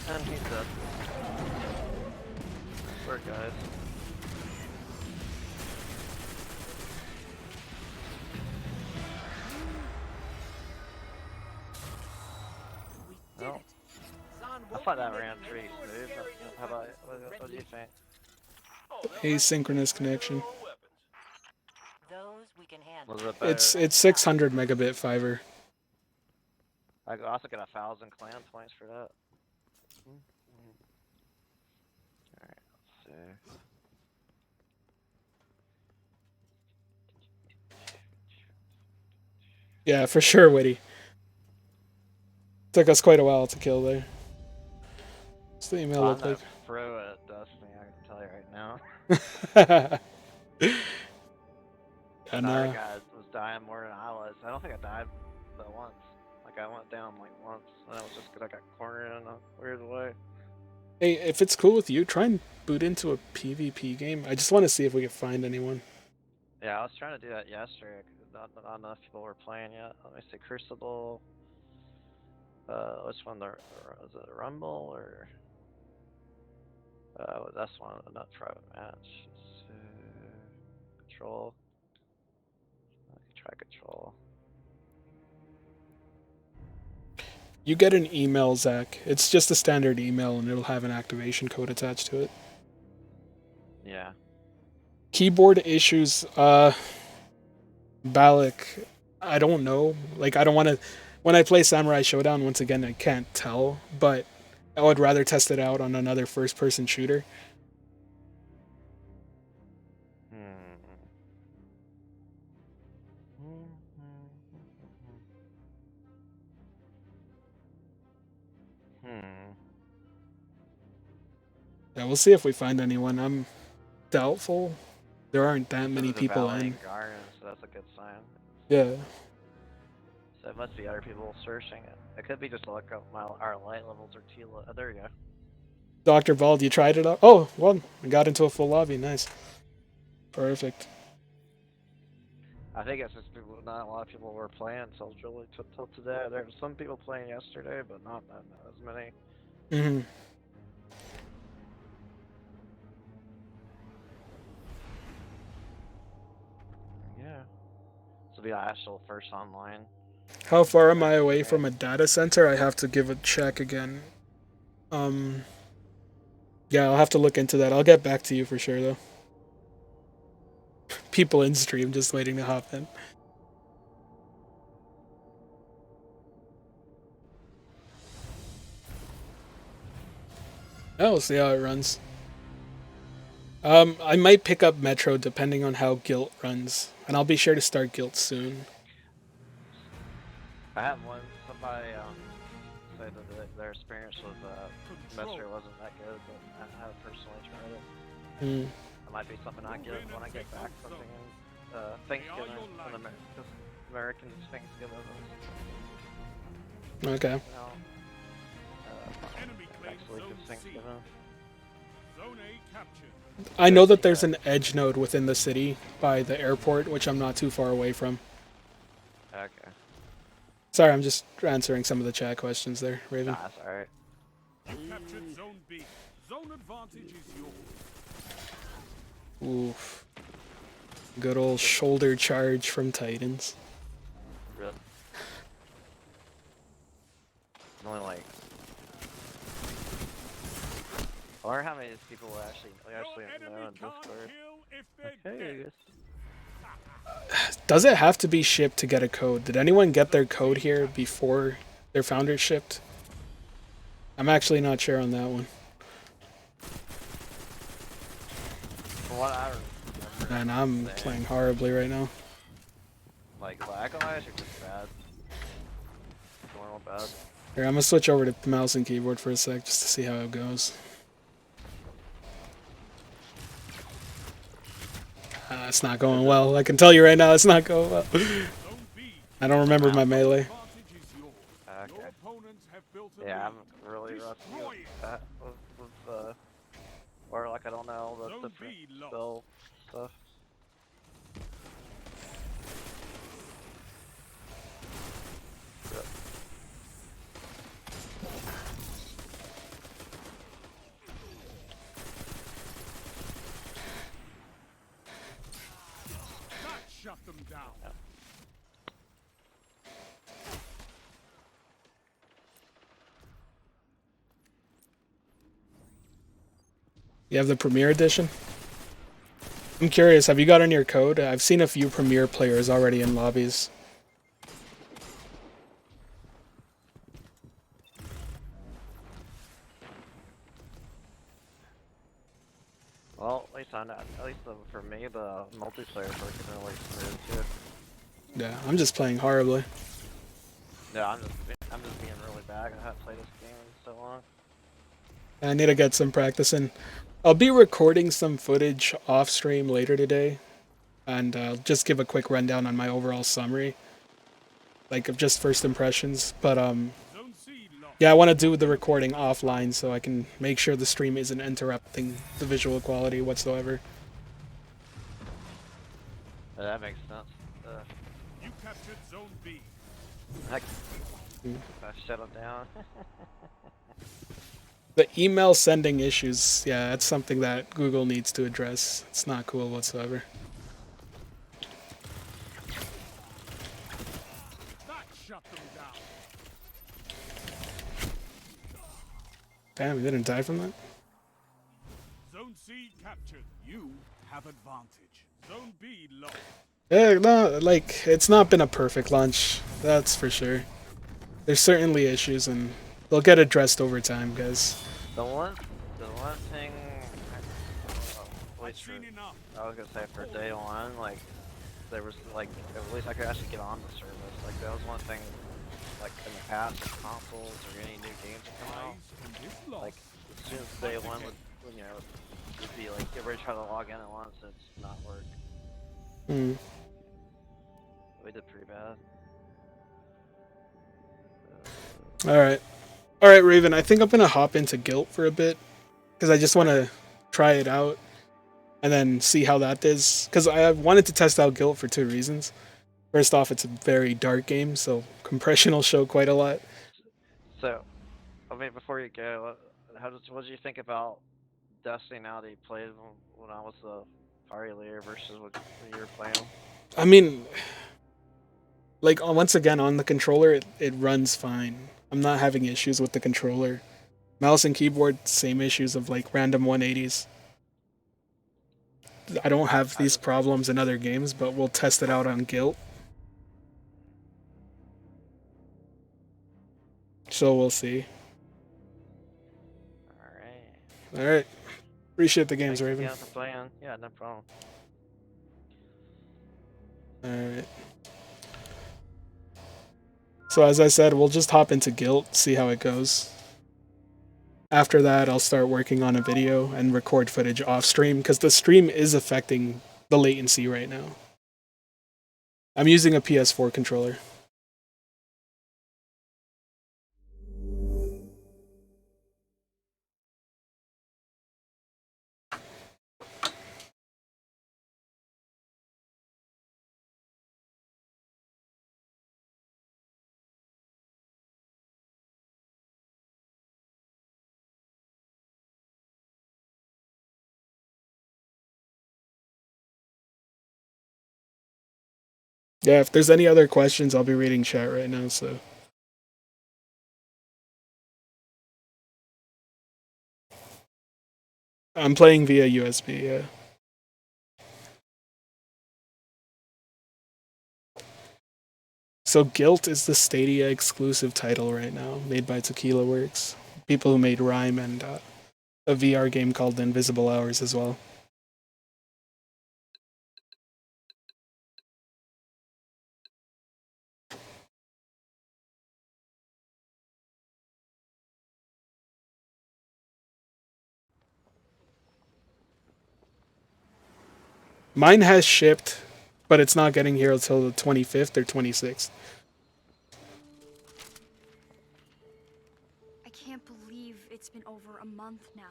And he's dead. Poor guys. Well, I thought that ran pretty smooth. How about, what do you think?
Asynchronous connection.
Those we can handle.
Was it better?
It's 600 megabit fiber.
I also got 1,000 clan points for that. Alright, let's see.
Yeah, for sure, Witty. Took us quite a while to kill there. What's the email look
I'm
like?
a pro at Destiny, I can tell you right now.
And
Our guy was dying more than I was. was. I don't think I died but once. Like I went down like once, and that was just because I got cornered in a weird way.
Hey, if it's cool with you, try and boot into a PvP game. I just want to see if we can find anyone.
Yeah, I was trying to do that yesterday. Not enough people were playing yet. Let me see, Crucible. Which one? Is it Rumble or? That's one. Not private match. Control. I can try Control.
You get an email, Zach. It's just a standard email, and it'll have an activation code attached to it.
Yeah.
Keyboard issues, Balak, I don't know. Like, I don't want to... When I play Samurai Shodown, once again, I can't tell, but I would rather test it out on another first-person shooter. Yeah, we'll see if we find anyone. I'm doubtful. There aren't that many people in.
Garden, so that's a good sign.
Yeah.
So it must be other people searching it. It could be just like our light levels are too low. Oh, there you go.
Dr. Vald, you tried it out? Oh, well, I got into a full lobby. Nice. Perfect.
I think it's just not a lot of people were playing till today. There were some people playing yesterday, but not as many.
Mm-hmm.
Yeah. This will be our actual first online.
How far am I away from a data center? I have to give a check again. Yeah, I'll have to look into that. I'll get back to you for sure, though. People in stream just waiting to hop in. Oh, we'll see how it runs. I might pick up Metro depending on how Gylt runs, and I'll be sure to start Gylt soon.
I had somebody say that their experience with Metro wasn't that good, but I haven't personally tried it. It might be something I get when I get back. Something in Thanksgiving, when Americans Thanksgiving.
Okay.
Next week is Thanksgiving.
I know that there's an edge node within the city by the airport, which I'm not too far away from.
Okay.
Sorry, I'm just answering some of the chat questions there, Raven.
Nah, that's alright.
Captured Zone B. Zone advantage is yours.
Oof. Good old shoulder charge from Titans.
Really? Only like... I wonder how many people actually know in Discord. Hey,
Does it have to be shipped to get a code? Did anyone get their code here before their founder shipped? I'm actually not sure on that one.
from what I remember...
And I'm playing horribly right now.
Like, lag-wise or just bad? Normal bad?
Here, I'm gonna switch over to mouse and keyboard for a sec just to see how it goes. It's not going well. I can tell you right now, it's not going well. I don't remember my melee.
Okay. Yeah, I'm really rusty with that. Or like I don't know the different spell stuff.
Shut them down.
Yeah.
You have the Premier Edition? I'm curious, have you gotten your code? I've seen a few Premier players already in lobbies.
Well, at least for me, the multiplayer is working really smooth too.
Yeah, I'm just playing horribly.
Yeah, I'm just being really bad. I haven't played this game in so long.
I need to get some practice in. I'll be recording some footage off stream later today, and I'll just give a quick rundown on my overall summary. like of just first impressions. But
Zone C lost.
yeah, I want to do the recording offline so I can make sure the stream isn't interrupting the visual quality whatsoever.
That makes sense.
You captured Zone B.
Heck, I shut them down.
The email sending issues, yeah, that's something that Google needs to address. It's not cool whatsoever.
That shut them down.
Damn, you didn't die from that?
Zone C captured. You have advantage. Zone B lost.
Yeah, no, like, it's not been a perfect launch, that's for sure. There's certainly issues, and they'll get addressed over time, guys.
The one thing,
I've seen enough.
I was gonna say for day one, like, there was like, at least I could actually get on the service. Like, that was one thing, like, in the past, with consoles or any new games that come out,
Eyes and this loss.
like, as soon as day one would, you know, it'd be like, everybody try to log in at once, and it's not work.
Hmm.
We did pretty bad.
Alright. Alright, Raven, I think I'm gonna hop into Gylt for a bit, because I just want to try it out, and then see how that is. Because I wanted to test out Gylt for 2 reasons. First off, it's a very dark game, so compression will show quite a lot.
So, I mean, before you go, what did you think about Destiny now that you played when I was the party leader versus when you were playing?
I mean, like, once again, on the controller, it runs fine. I'm not having issues with the controller. Mouse and keyboard, same issues of, like, random 180s. I don't have these problems in other games, but we'll test it out on Gylt. So we'll see.
Alright.
Alright. Appreciate the games,
Thanks
Raven.
again for playing. Yeah, no problem.
Alright. So as I said, we'll just hop into Gylt, see how it goes. After that, I'll start working on a video and record footage off stream, because the stream is affecting the latency right now. I'm using a PS4 controller. Yeah, if there's any other questions, I'll be reading chat right now, so. I'm playing via USB, yeah. So Gylt is the Stadia exclusive title right now, made by Tequila Works. People who made Rhyme and a VR game called Invisible Hours as well. Mine has shipped, but it's not getting here until the 25th or 26th.
I can't believe it's been over a month now.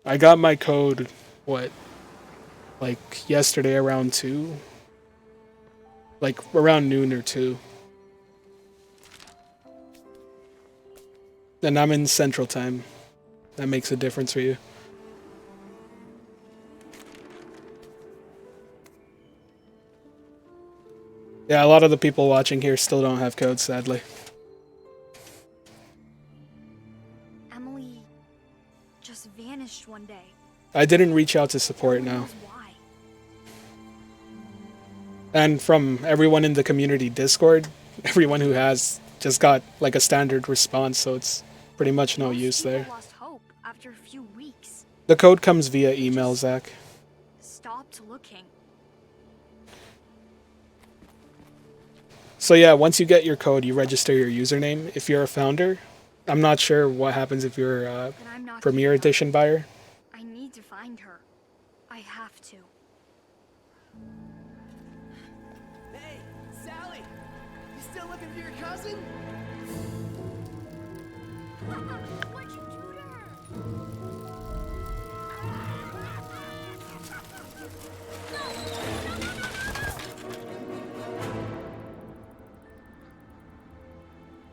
I got my code, what, like yesterday around 2? Like around noon or 2. And I'm in Central Time. That makes a difference for you. Yeah, a lot of the people watching here still don't have codes, sadly.
Emily just vanished one day.
I didn't reach out to support
No one
now.
knows why.
And from everyone in the community Discord, everyone who has just got like a standard response, so it's pretty much no
Most
use
people
there.
lost hope after a few weeks.
The code comes via email, Zach.
Stopped looking.
So yeah, once you get your code, you register your username. If you're a founder, I'm not sure what happens if you're a
Then I'm not
Premier
giving up.
Edition buyer.
I need to find her. I have to.
Hey, Sally! You Still looking for your cousin?
What'd you do to her?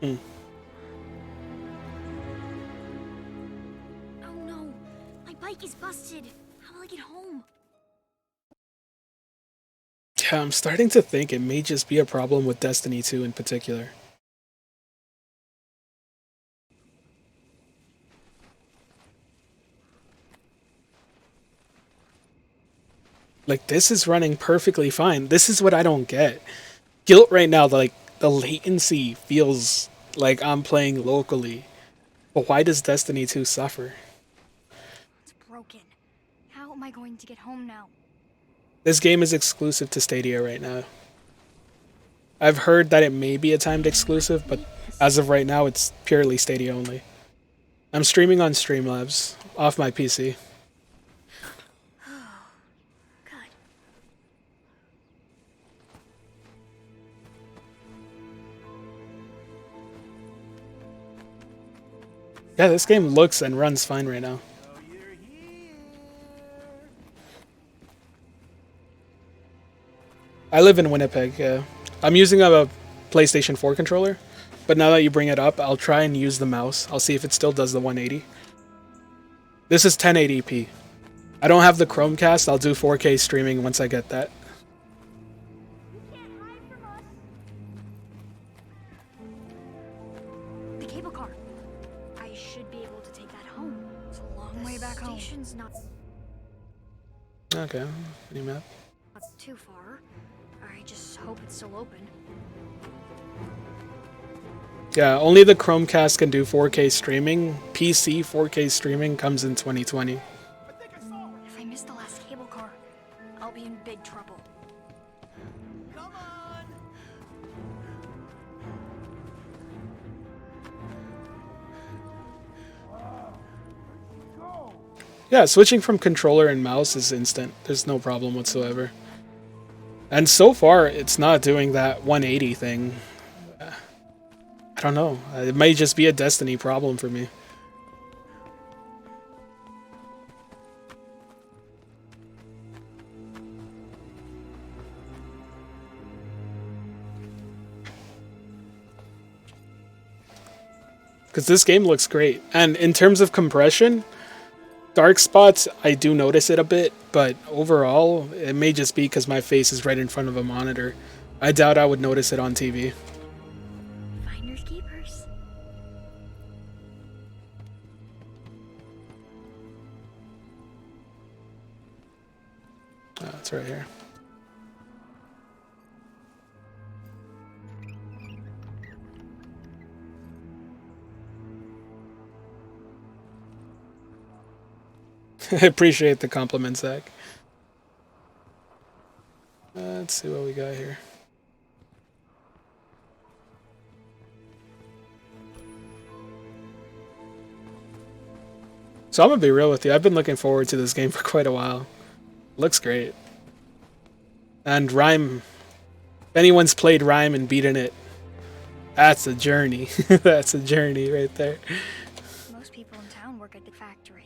Hmm.
Oh no, my bike is busted. How will I get home?
Yeah, I'm starting to think it may just be a problem with Destiny 2 in particular. Like, this is running perfectly fine. This is what I don't get. Gylt right now, like, the latency feels like I'm playing locally. But why does Destiny 2 suffer?
It's broken. How am I going to get home now?
This game is exclusive to Stadia right now. I've heard that it may be a timed exclusive, but as of right now, it's purely Stadia only. I'm streaming on Streamlabs, off my PC.
Good.
Yeah, this game looks and runs fine right now. I live in Winnipeg, yeah. I'm using a PlayStation 4 controller, but now that you bring it up, I'll try and use the mouse. I'll see if it still does the 180. This is 1080p. I don't have the Chromecast. I'll do 4K streaming once I get that.
The cable car. I should be able to take that home. It's a long way back home. Station's not
Okay, any map?
too far. I just hope it's still open.
Yeah, only the Chromecast can do 4K streaming. PC 4K streaming comes in 2020.
If I miss the last cable car, I'll be in big trouble.
Come on!
Yeah, switching from controller and mouse is instant. There's no problem whatsoever. And so far, it's not doing that 180 thing. I don't know. It may just be a Destiny problem for me. Because this game looks great. And in terms of compression, dark spots, I do notice it a bit, but overall, it may just be because my face is right in front of a monitor. I doubt I would notice it on TV.
Finders keepers.
Oh, it's right here. I appreciate the compliment, Zach. Let's see what we got here. So I'm gonna be real with you. I've been looking forward to this game for quite a while. Looks great. And Rhyme, if anyone's played Rhyme and beaten it, that's a journey. That's a journey right there.
Most people in town work at the factory.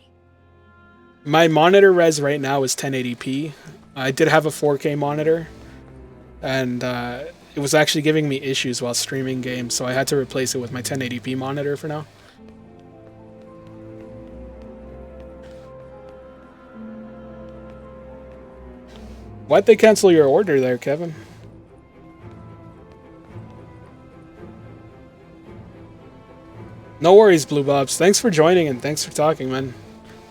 My monitor res right now is 1080p. I did have a 4K monitor, and it was actually giving me issues while streaming games, so I had to replace it with my 1080p monitor for now. Why'd they cancel your order there, Kevin? No worries, Blue Bobs. Thanks for joining and thanks for talking, man.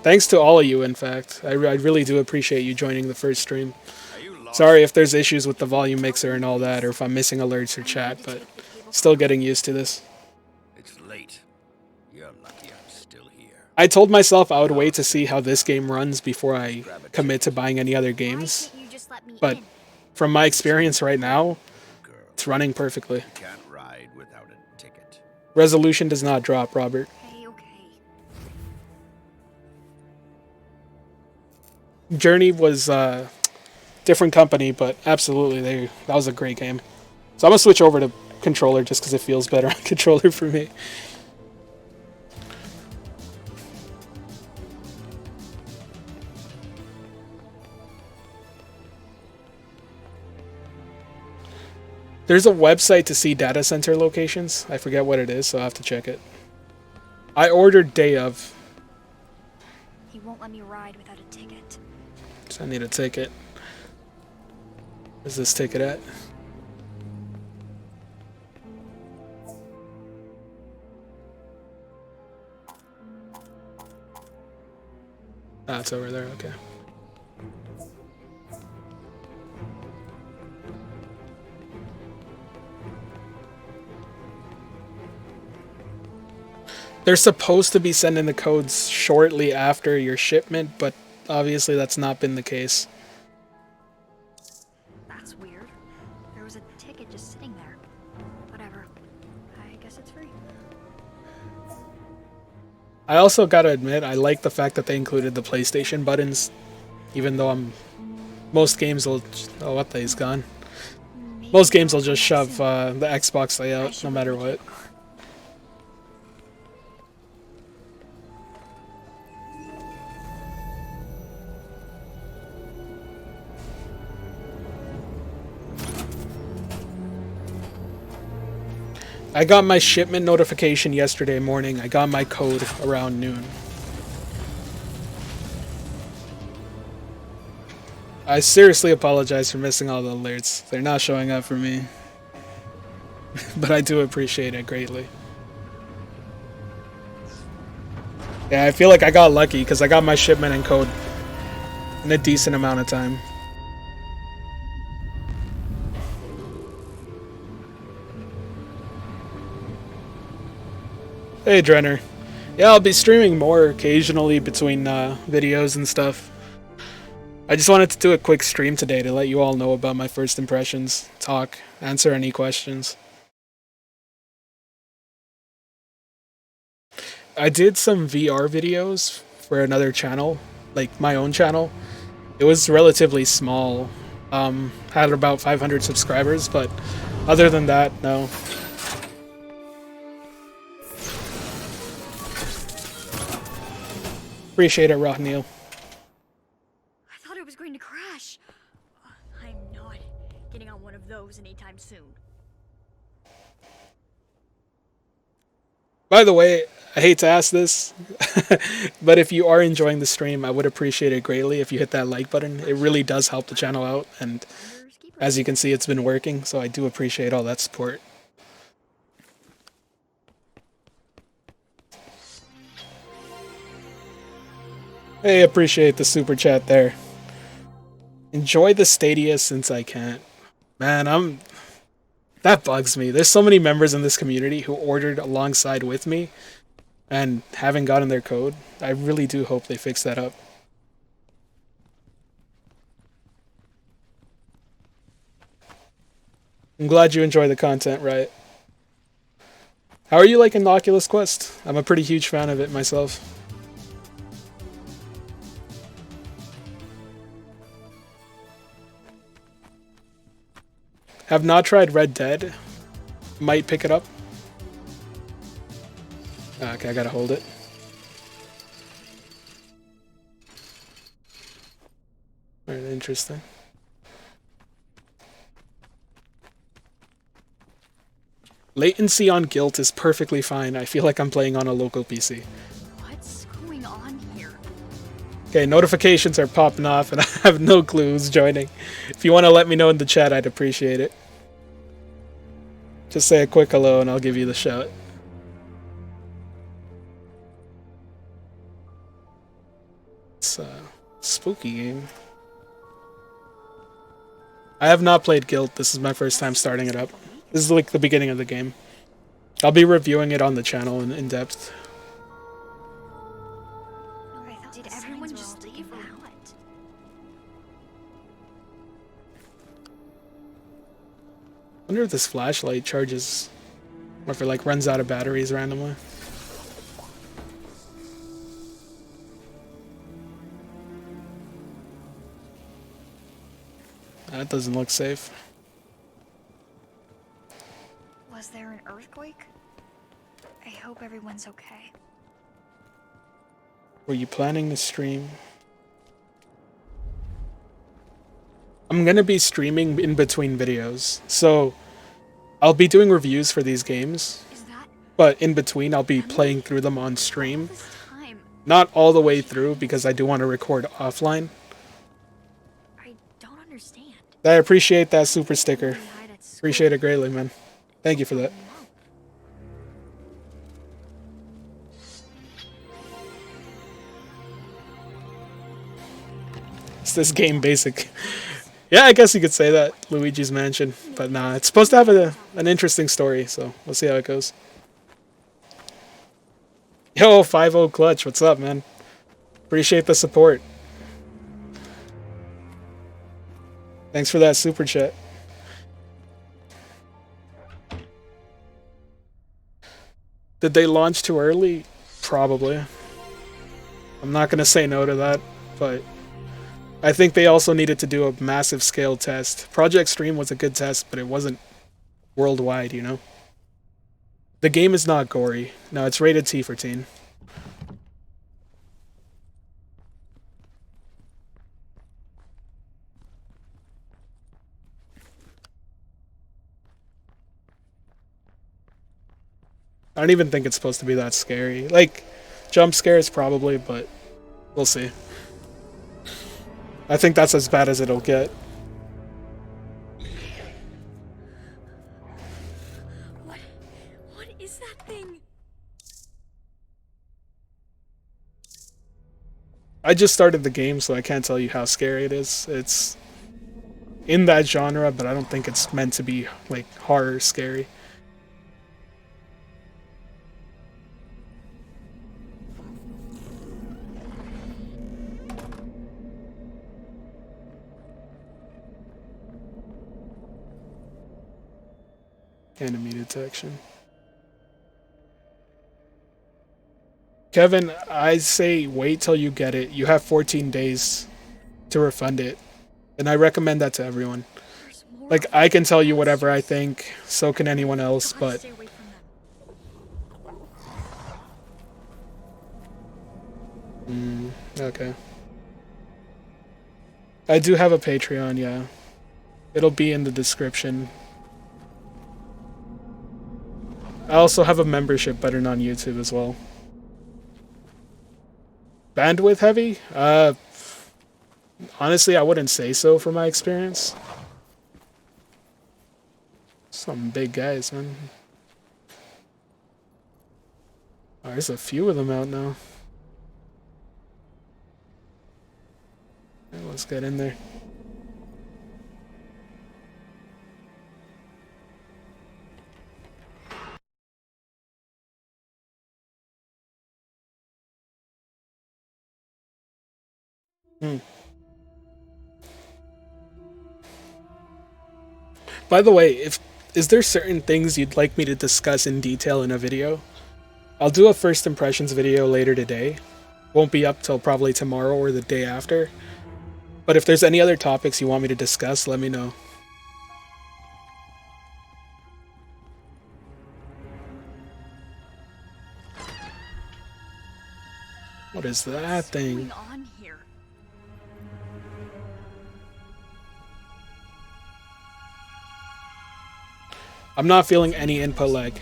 Thanks to all of you, in fact. I really do appreciate you joining the first stream. Sorry if there's issues with the volume mixer and all that, or if I'm missing alerts or chat, but still getting used to this.
It's late. You're lucky I'm still here.
I told myself I would wait to see how this game runs before I commit to buying any other games. But from my experience right now, it's running perfectly.
Can't ride without a ticket.
Resolution does not drop, Robert. Journey was different company, but absolutely, that was a great game. So I'm gonna switch over to controller just because it feels better on controller for me. There's a website to see data center locations. I forget what it is, so I'll have to check it. I ordered day of.
He won't let me ride without a ticket.
So I need a ticket. Where's this ticket at? Ah, it's over there, okay. They're supposed to be sending the codes shortly after your shipment, but obviously that's not been the case.
That's weird. There was a ticket just sitting there. Whatever. I guess it's free.
I also gotta admit, I like the fact that they included the PlayStation buttons, even though most games will... Oh, what the? He's gone. Most games will just shove the Xbox layout, no matter what. I got my shipment notification yesterday morning. I got my code around noon. I seriously apologize for missing all the alerts. They're not showing up for me. But I do appreciate it greatly. Yeah, I feel like I got lucky because I got my shipment and code in a decent amount of time. Hey Drenner. Yeah, I'll be streaming more occasionally between videos and stuff. I just wanted to do a quick stream today to let you all know about my first impressions, talk, answer any questions. I did some VR videos for another channel, like my own channel. It was relatively small, had about 500 subscribers, but other than that, no. Appreciate it, Rohneel.
I thought it was going to crash. I'm not getting on one of those anytime soon.
By the way, I hate to ask this, but if you are enjoying the stream, I would appreciate it greatly if you hit that like button. It really does help the channel out, and as you can see, it's been working, so I do appreciate all that support. Hey, appreciate the super chat there. Enjoy the Stadia since I can't. Man, that bugs me. There's so many members in this community who ordered alongside with me and haven't gotten their code. I really do hope they fix that up. I'm glad you enjoy the content, right? How are you liking the Oculus Quest? I'm a pretty huge fan of it myself. Have not tried Red Dead. Might pick it up. Okay, I gotta hold it. Alright, interesting. Latency on Gylt is perfectly fine. I feel like I'm playing on a local PC.
What's going on here?
Okay, notifications are popping off and I have no clue who's joining. If you want to let me know in the chat, I'd appreciate it. Just say a quick hello and I'll give you the shout. It's a spooky game. I have not played Gylt. This is my first time starting it up. This is like the beginning of the game. I'll be reviewing it on the channel in depth.
Did everyone just leave or what?
I wonder if this flashlight charges or if it like runs out of batteries randomly. That doesn't look safe.
Was there an earthquake? I hope everyone's okay.
Were you planning to stream? I'm gonna be streaming in between videos, so I'll be doing reviews for these games, but in between I'll be playing through them on stream. Not all the way through because I do want to record offline.
I don't understand.
I appreciate that super sticker. Appreciate it greatly, man. Thank you for that. It's this game basic. Yeah, I guess you could say that, Luigi's Mansion. But nah, it's supposed to have an interesting story, so we'll see how it goes. Yo, 5-0 Clutch, what's up, man? Appreciate the support. Thanks for that super chat. Did they launch too early? Probably. I'm not gonna say no to that, but I think they also needed to do a massive scale test. Project Stream was a good test, but it wasn't worldwide, you know? The game is not gory. No, it's rated T for teen. I don't even think it's supposed to be that scary. Like, jump scares probably, but we'll see. I think that's as bad as it'll get.
What is that thing?
I just started the game, so I can't tell you how scary it is. It's in that genre, but I don't think it's meant to be, like, horror scary. Enemy detection. Kevin, I say wait till you get it. You have 14 days to refund it. And I recommend that to everyone. Like, I can tell you whatever I think, so can anyone else, but... okay. I do have a Patreon, yeah. It'll be in the description. I also have a membership button on YouTube as well. Bandwidth heavy? Honestly, I wouldn't say so from my experience. Some big guys, man. Oh, there's a few of them out now. Okay, let's get in there. By the way, is there certain things you'd like me to discuss in detail in a video? I'll do a first impressions video later today. Won't be up till probably tomorrow or the day after. But if there's any other topics you want me to discuss, let me know. What is that thing? I'm not feeling any input lag.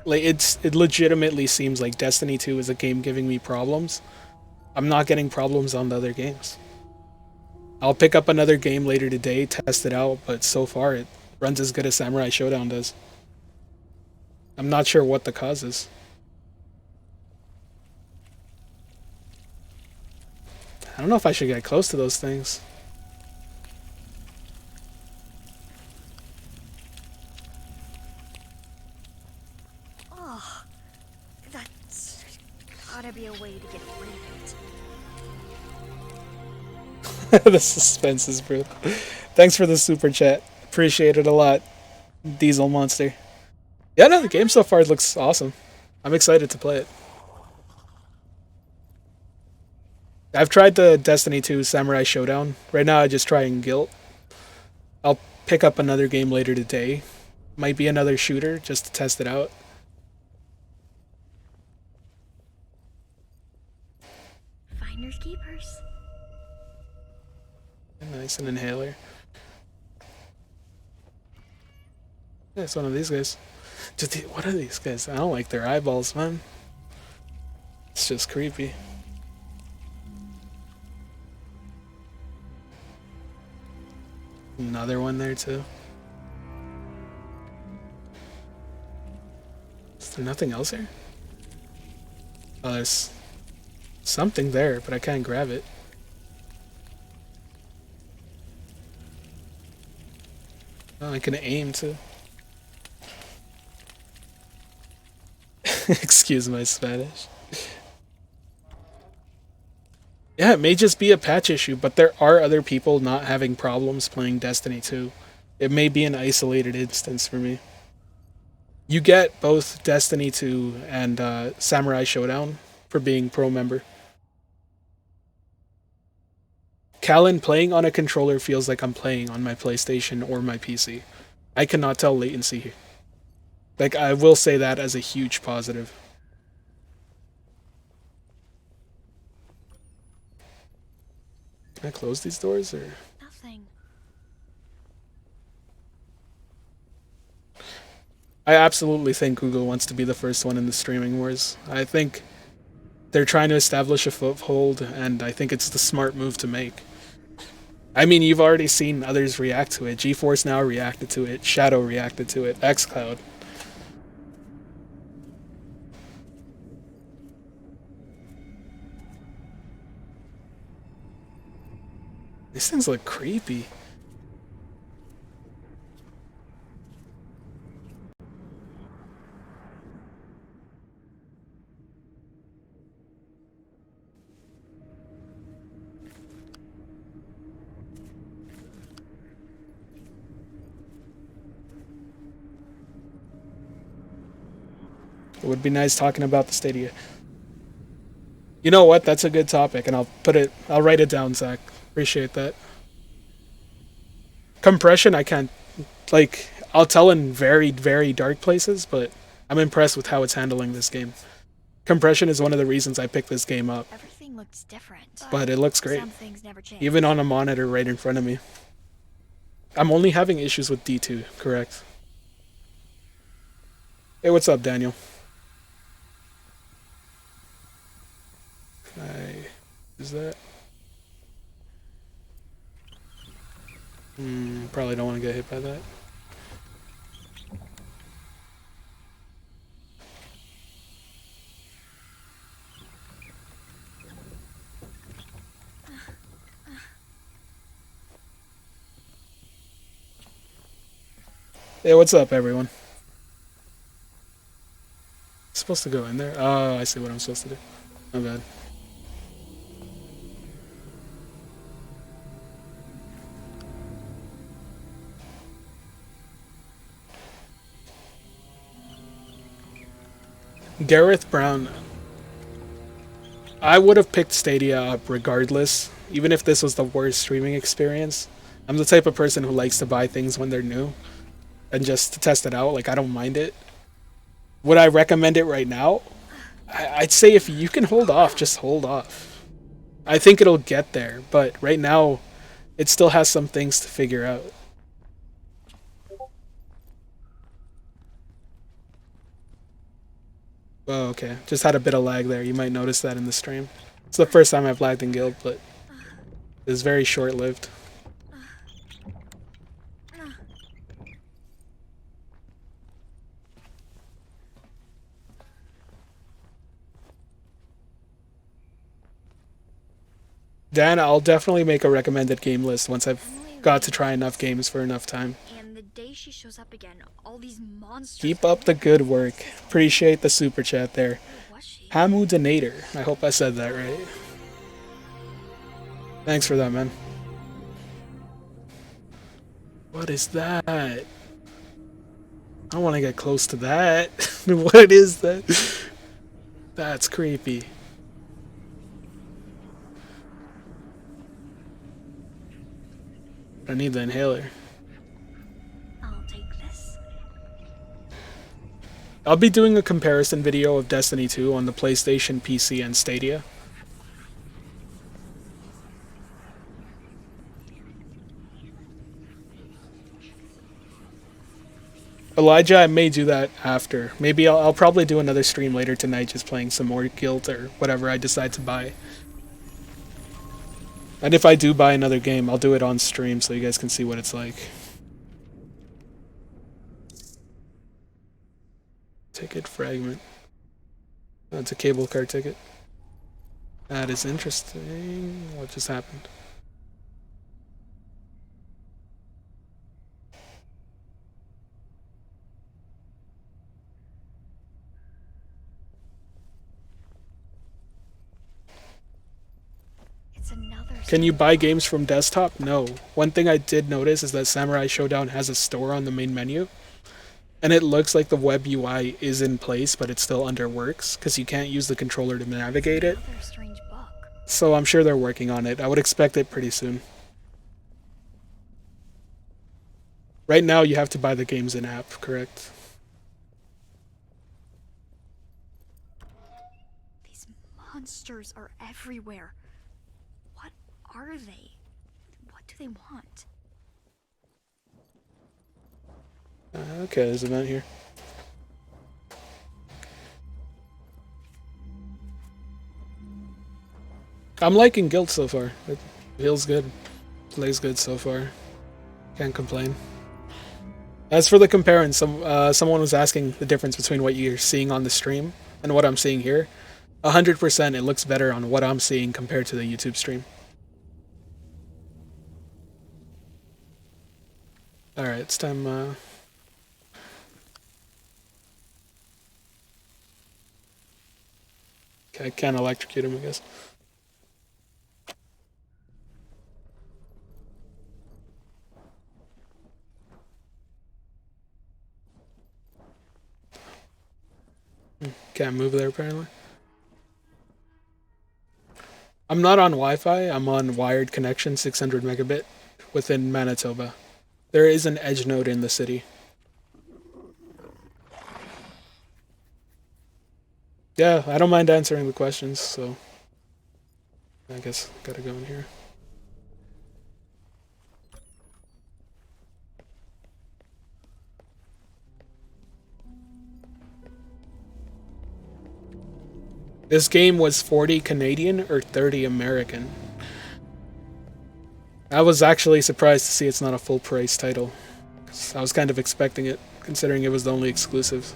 Like, it legitimately seems like Destiny 2 is a game giving me problems. I'm not getting problems on the other games. I'll pick up another game later today, test it out, but so far it runs as good as Samurai Shodown does. I'm not sure what the cause is. I don't know if I should get close to those things.
Oh, that's gotta be a way to get rid of it.
The suspense is brutal. Thanks for the super chat. Appreciate it a lot, Diesel Monster. Yeah, no, the game so far looks awesome. I'm excited to play it. I've tried the Destiny 2 Samurai Shodown. Right now I'm just trying Gylt. I'll pick up another game later today. Might be another shooter just to test it out.
Finders keepers.
Nice, an inhaler. Yeah, it's one of these guys. What are these guys? I don't like their eyeballs, man. It's just creepy. Another one there too. Is there nothing else here? Oh, there's something there, but I can't grab it. Oh, I can aim too. Excuse my Spanish. Yeah, it may just be a patch issue, but there are other people not having problems playing Destiny 2. It may be an isolated instance for me. You get both Destiny 2 and Samurai Shodown for being pro member. Callan, playing on a controller feels like I'm playing on my PlayStation or my PC. I cannot tell latency here. Like, I will say that as a huge positive. Can I close these doors or?
Nothing.
I absolutely think Google wants to be the first one in the streaming wars. I think they're trying to establish a foothold, and I think it's the smart move to make. I mean, you've already seen others react to it. GeForce Now reacted to it. Shadow reacted to it. xCloud. These things look creepy. It would be nice talking about the Stadia. You know what? That's a good topic, and I'll write it down, Zach. Appreciate that. Compression, I can't, like, I'll tell in very, very dark places, but I'm impressed with how it's handling this game. Compression is one of the reasons I picked this game up.
Everything looks different.
But it looks great.
Some things never change.
Even on a monitor right in front of me. I'm only having issues with D2, correct? Hey, what's up, Daniel? Can I use that? Probably don't want to get hit by that. Hey, what's up, everyone? Supposed to go in there? Oh, I see what I'm supposed to do. My bad. Gareth Brown. I would have picked Stadia up regardless, even if this was the worst streaming experience. I'm the type of person who likes to buy things when they're new and just to test it out. Like, I don't mind it. Would I recommend it right now? I'd say if you can hold off, just hold off. I think it'll get there, but right now it still has some things to figure out. Oh, okay. Just had a bit of lag there. You might notice that in the stream. It's the first time I've lagged in Gylt, but it's very short-lived. Dan, I'll definitely make a recommended game list once I've got to try enough games for enough time.
And the day she shows up again, all these monsters.
Keep up the good work. Appreciate the super chat there. Hamu Donator. I hope I said that right. Thanks for that, man. What is that? I don't want to get close to that. What is that? That's creepy. I need the inhaler.
I'll take this.
I'll be doing a comparison video of Destiny 2 on the PlayStation, PC, and Stadia. Elijah, I may do that after. Maybe I'll probably do another stream later tonight just playing some more Gylt or whatever I decide to buy. And if I do buy another game, I'll do it on stream so you guys can see what it's like. Ticket fragment. That's a cable car ticket. That is interesting. What just happened? Can you buy games from desktop? No. One thing I did notice is that Samurai Shodown has a store on the main menu. And it looks like the web UI is in place, but it still underworks, because you can't use the controller to navigate it. So I'm sure they're working on it. I would expect it pretty soon. Right now you have to buy the games in-app, correct?
These monsters are everywhere. What are they? What do they want?
Okay, there's an event here. I'm liking Gylt so far. It feels good. Plays good so far. Can't complain. As for the comparison, someone was asking the difference between what you're seeing on the stream and what I'm seeing here. 100% it looks better on what I'm seeing compared to the YouTube stream. Alright, it's time... Okay, I can't electrocute him, I guess. Can't move there, apparently. I'm not on Wi-Fi, I'm on wired connection, 600 megabit, within Manitoba. There is an edge node in the city. Yeah, I don't mind answering the questions, so... I guess I gotta go in here. This game was 40 Canadian or 30 American. I was actually surprised to see it's not a full price title. I was kind of expecting it, considering it was the only exclusive.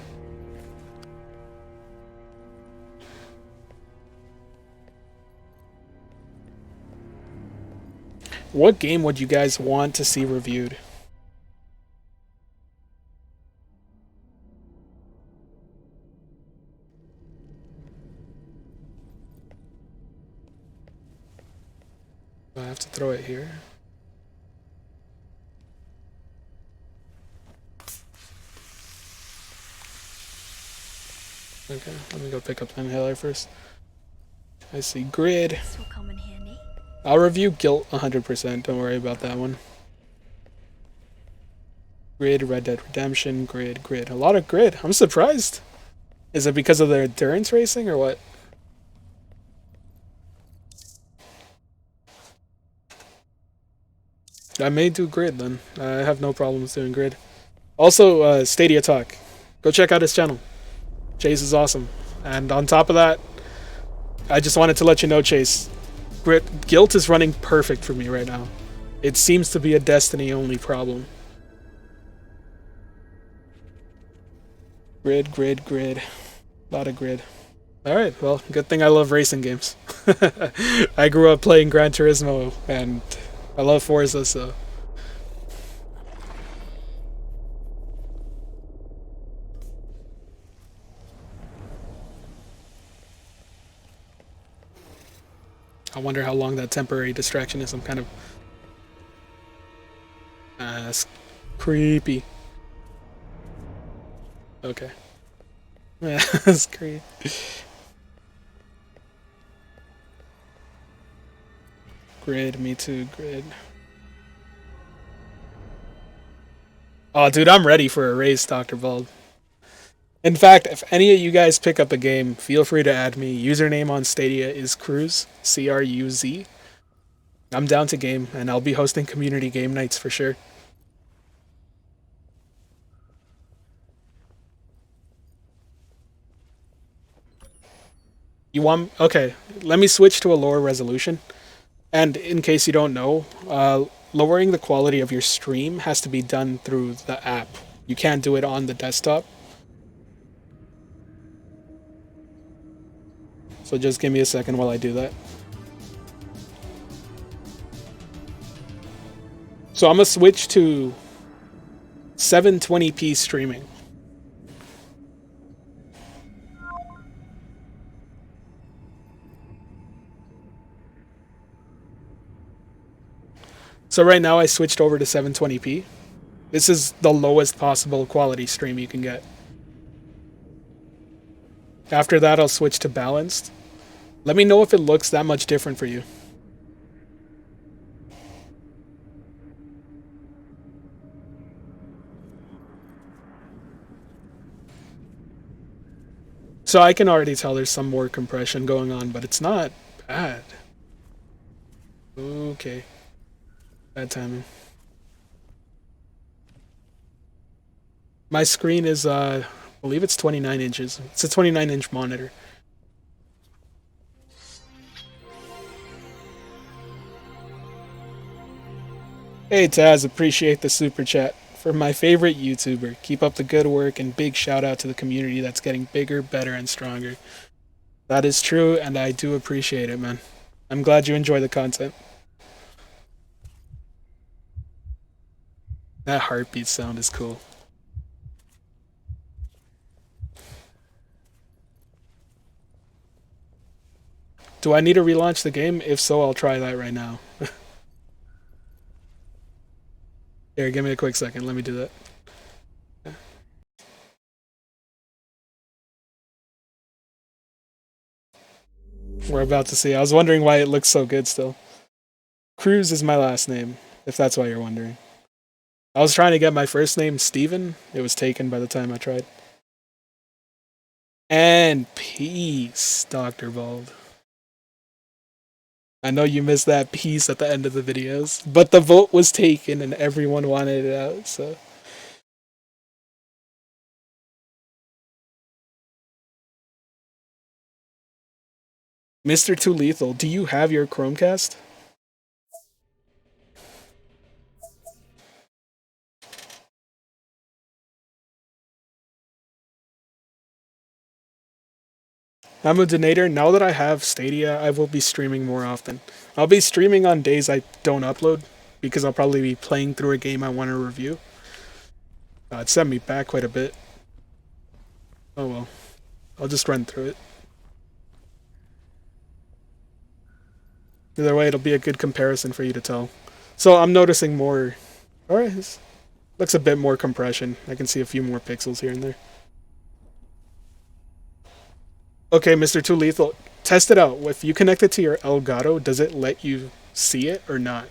What game would you guys want to see reviewed? Do I have to throw it here? Okay, let me go pick up the inhaler first. I see grid.
This will come in handy.
I'll review Gylt 100%, don't worry about that one. Grid, Red Dead Redemption, grid. A lot of grid. I'm surprised. Is it because of the endurance racing or what? I may do grid then. I have no problems doing grid. Also, Stadia Talk. Go check out his channel. Chase is awesome. And on top of that, I just wanted to let you know, Chase, Gylt is running perfect for me right now. It seems to be a Destiny only problem. Grid. A lot of grid. Alright, well, good thing I love racing games. I grew up playing Gran Turismo, and I love Forza, so... I wonder how long that temporary distraction is. I'm kind of... it's creepy. Okay. Yeah, that's creepy. Grid, me too, grid. Oh, dude, I'm ready for a race, Dr. Bald. In fact, if any of you guys pick up a game, feel free to add me. Username on Stadia is Cruz, Cruz. I'm down to game, and I'll be hosting community game nights for sure. You want... Okay, let me switch to a lower resolution. And in case you don't know, lowering the quality of your stream has to be done through the app. You can't do it on the desktop. So just give me a second while I do that. So I'm going to switch to 720p streaming. So right now I switched over to 720p. This is the lowest possible quality stream you can get. After that I'll switch to balanced. Let me know if it looks that much different for you. So I can already tell there's some more compression going on, but it's not bad. Okay. Bad timing. My screen is, I believe it's 29 inches. It's a 29-inch monitor. Hey Taz, appreciate the super chat. For my favorite YouTuber, keep up the good work, and big shout out to the community that's getting bigger, better, and stronger. That is true, and I do appreciate it, man. I'm glad you enjoy the content. That heartbeat sound is cool. Do I need to relaunch the game? If so, I'll try that right now. Here, give me a quick second. Let me do that. We're about to see. I was wondering why it looks so good still. Cruz is my last name, if that's why you're wondering. I was trying to get my first name Steven. It was taken by the time I tried. And peace, Dr. Bald. I know you missed that piece at the end of the videos, but the vote was taken and everyone wanted it out, so... Mr. Too Lethal, do you have your Chromecast? I'm a donator. Now that I have Stadia, I will be streaming more often. I'll be streaming on days I don't upload, because I'll probably be playing through a game I want to review. It sent me back quite a bit. Oh well. I'll just run through it. Either way, it'll be a good comparison for you to tell. So I'm noticing more... Alright, looks a bit more compression. I can see a few more pixels here and there. Okay, Mr. Too Lethal, test it out. If you connect it to your Elgato, does it let you see it or not?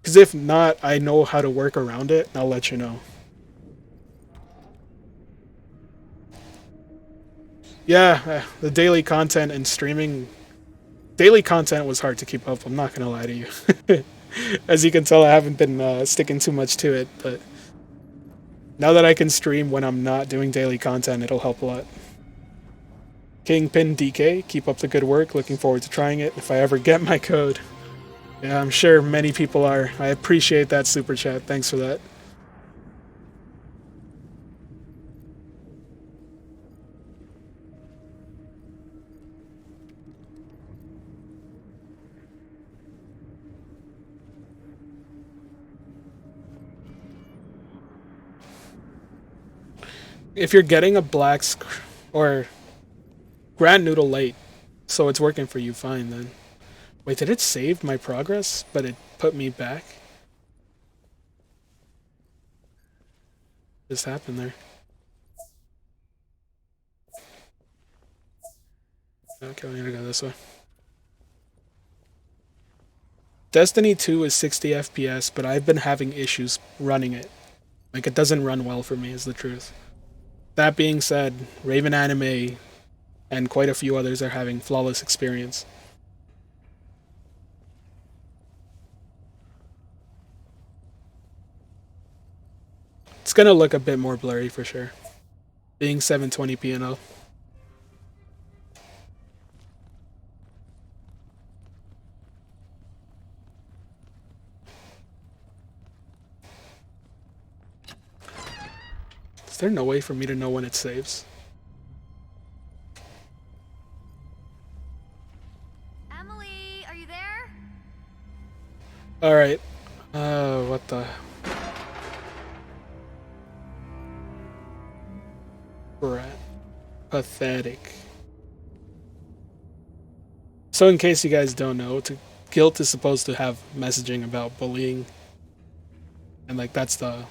Because if not, I know how to work around it, and I'll let you know. Yeah, the daily content and streaming... Daily content was hard to keep up, I'm not going to lie to you. As you can tell, I haven't been sticking too much to it, but... Now that I can stream when I'm not doing daily content, it'll help a lot. Kingpin DK, keep up the good work. Looking forward to trying it if I ever get my code. Yeah, I'm sure many people are. I appreciate that super chat. Thanks for that. If you're getting a black or Grand Noodle late, so it's working for you fine then. Wait, did it save my progress, but it put me back? What just happened there? Okay, we're gonna go this way. Destiny 2 is 60 FPS, but I've been having issues running it. Like, it doesn't run well for me, is the truth. That being said, Raven Anime and quite a few others are having flawless experience. It's gonna look a bit more blurry for sure, being 720p and all. Is there no way for me to know when it saves?
Emily, are you there?
Alright. What the... Brat. Pathetic. So in case you guys don't know, Gylt is supposed to have messaging about bullying. And like that's the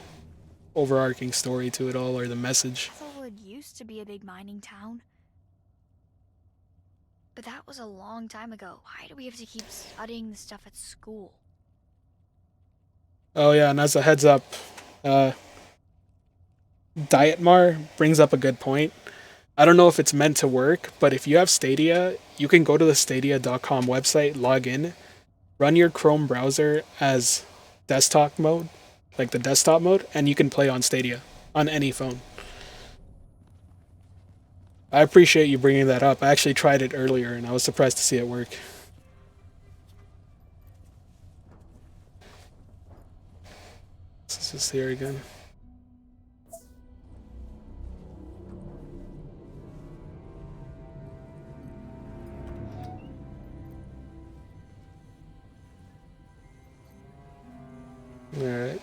overarching story to it all, or the message.
Hazelwood used to be a big mining town. But that was a long time ago. Why do we have to keep studying the stuff at school?
Oh yeah, and as a heads up, Dietmar brings up a good point. I don't know if it's meant to work, but if you have Stadia, you can go to the stadia.com website, log in, run your Chrome browser as desktop mode, like the desktop mode, and you can play on Stadia on any phone. I appreciate you bringing that up. I actually tried it earlier and I was surprised to see it work. This is here again. Alright.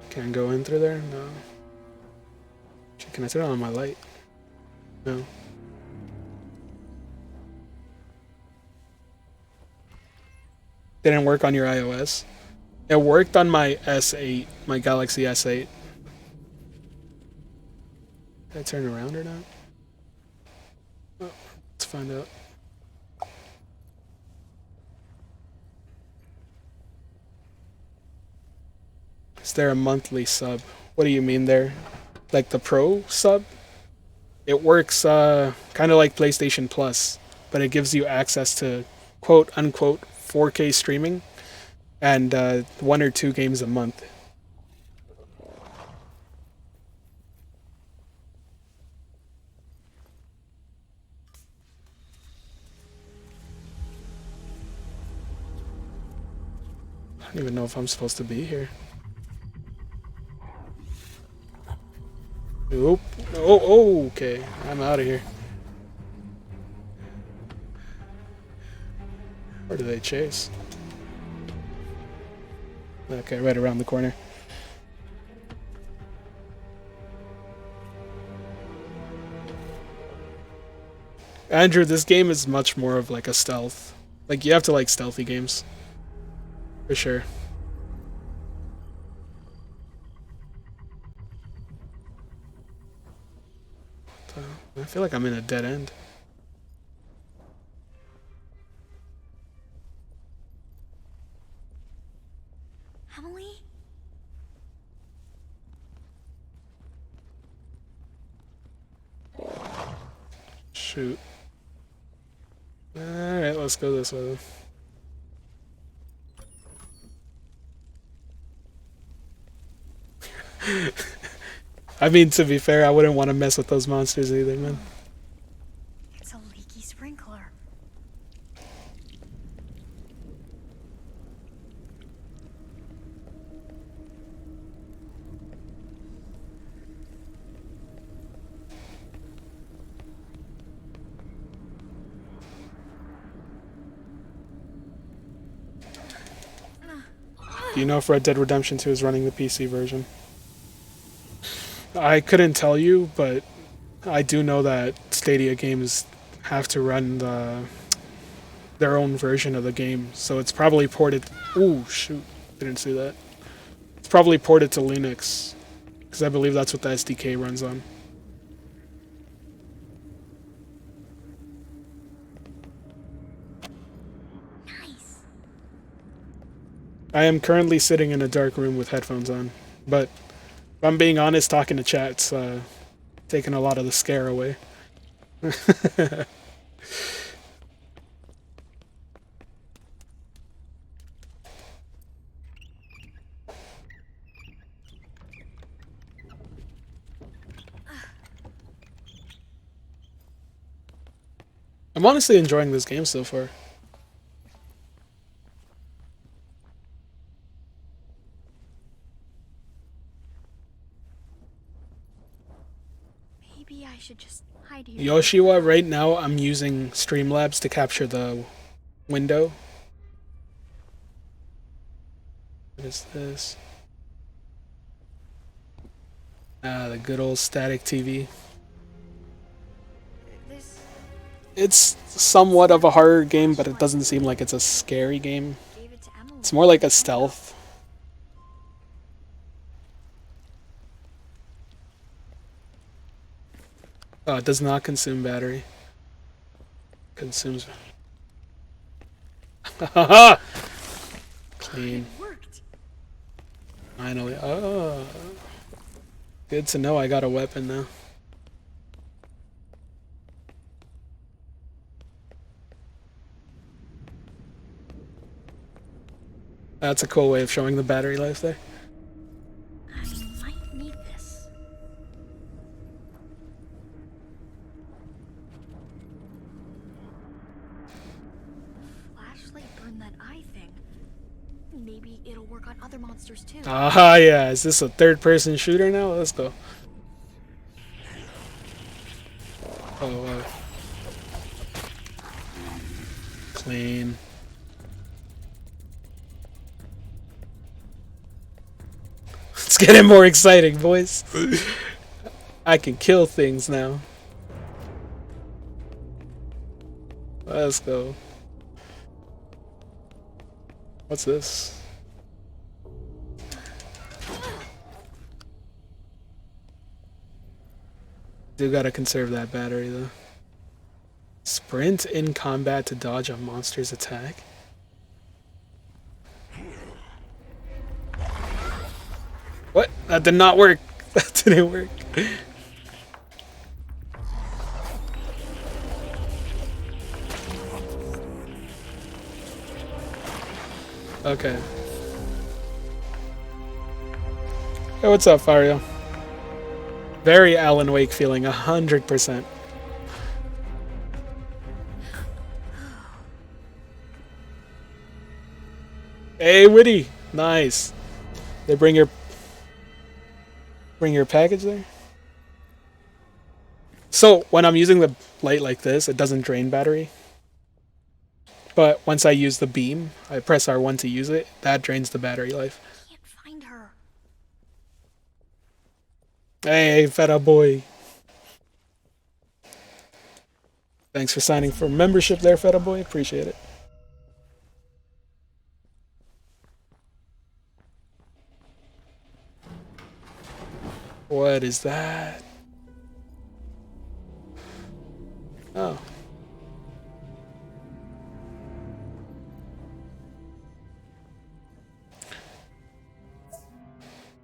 Can't go in through there? No. Can I turn on my light? No. Didn't work on your iOS? It worked on my S8, my Galaxy S8. Did I turn around or not? Oh, let's find out. Is there a monthly sub? What do you mean there? Like the Pro sub? It works kind of like PlayStation Plus, but it gives you access to quote unquote 4K streaming and 1 or 2 games a month. I don't even know if I'm supposed to be here. Nope. Oh, okay. I'm out of here. Where do they chase? Okay, right around the corner. Andrew, this game is much more of like a stealth. Like, you have to like stealthy games. For sure. I feel like I'm in a dead end.
Emily?
Shoot. Alright, let's go this way. I mean, to be fair, I wouldn't want to mess with those monsters either, man.
It's a leaky sprinkler.
Do you know if Red Dead Redemption 2 is running the PC version? I couldn't tell you, but I do know that Stadia games have to run their own version of the game, so it's probably ported... Ooh, shoot. Didn't see that. It's probably ported to Linux, because I believe that's what the SDK runs on.
Nice.
I am currently sitting in a dark room with headphones on, but If I'm being honest, talking to chat's taking a lot of the scare away. I'm honestly enjoying this game so far.
Maybe I should just hide here.
Yoshiwa, right now I'm using Streamlabs to capture the window. What is this? Ah, the good old static TV.
This
It's somewhat of a horror game, but it doesn't seem like it's a scary game.
gave it to Emily.
It's more like a stealth. Oh, it does not consume battery. Consumes. Haha! Clean.
It worked.
Finally. Oh. Good to know I got a weapon now. That's a cool way of showing the battery life there.
I might need this. Flashlight burned that eye thing. Maybe it'll work on other monsters too.
Ah, yeah. Is this a third-person shooter now? Let's go. Oh, clean. It's getting more exciting, boys. I can kill things now. Let's go. What's this? Do gotta conserve that battery though. Sprint in combat to dodge a monster's attack. What? That did not work. That didn't work. Okay. Hey, what's up, Fario? Very Alan Wake feeling, 100%. Hey, Witty! Nice. They bring your package there? So, when I'm using the light like this, it doesn't drain battery. But once I use the beam, I press R1 to use it, that drains the battery life.
I can't find her.
Hey, feta boy. Thanks for signing for membership there, feta boy. Appreciate it. What is that? Oh.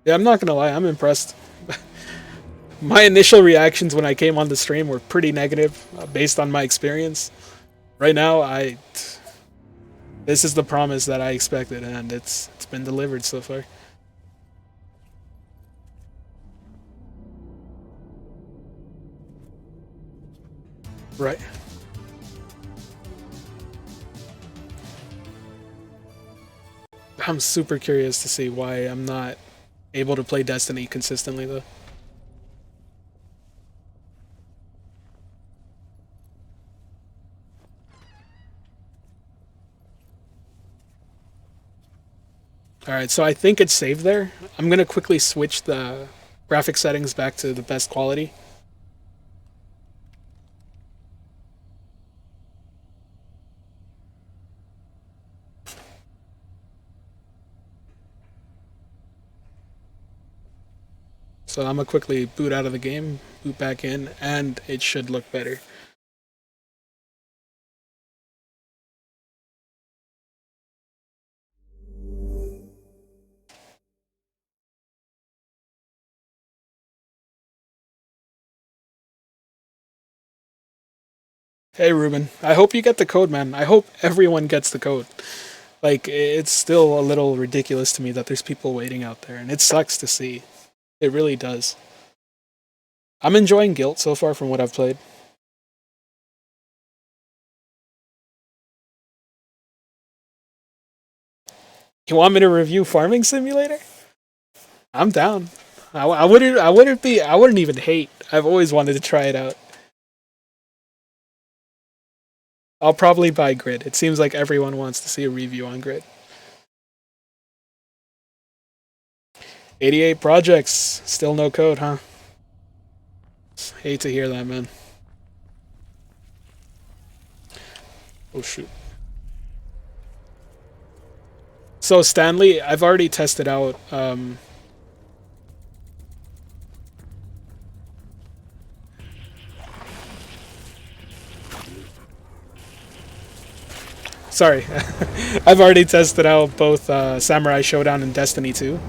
Yeah, I'm not gonna lie, I'm impressed. My initial reactions when I came on the stream were pretty negative, based on my experience. Right now, this is the promise that I expected, and it's been delivered so far. Right. I'm super curious to see why I'm not able to play Destiny consistently, though. Alright, so I think it's saved there. I'm gonna quickly switch the graphic settings back to the best quality. So I'm gonna quickly boot out of the game, boot back in, and it should look better. Hey, Ruben. I hope you get the code, man. I hope everyone gets the code. Like, it's still a little ridiculous to me that there's people waiting out there, and it sucks to see. It really does. I'm enjoying Gylt so far from what I've played. You want me to review Farming Simulator? I'm down. I wouldn't even hate. I've always wanted to try it out. I'll probably buy Grid. It seems like everyone wants to see a review on Grid. 88 projects. Still no code, huh? Hate to hear that, man. Oh, shoot. So, Stanley, I've already tested out... Sorry. I've already tested out both Samurai Shodown and Destiny 2.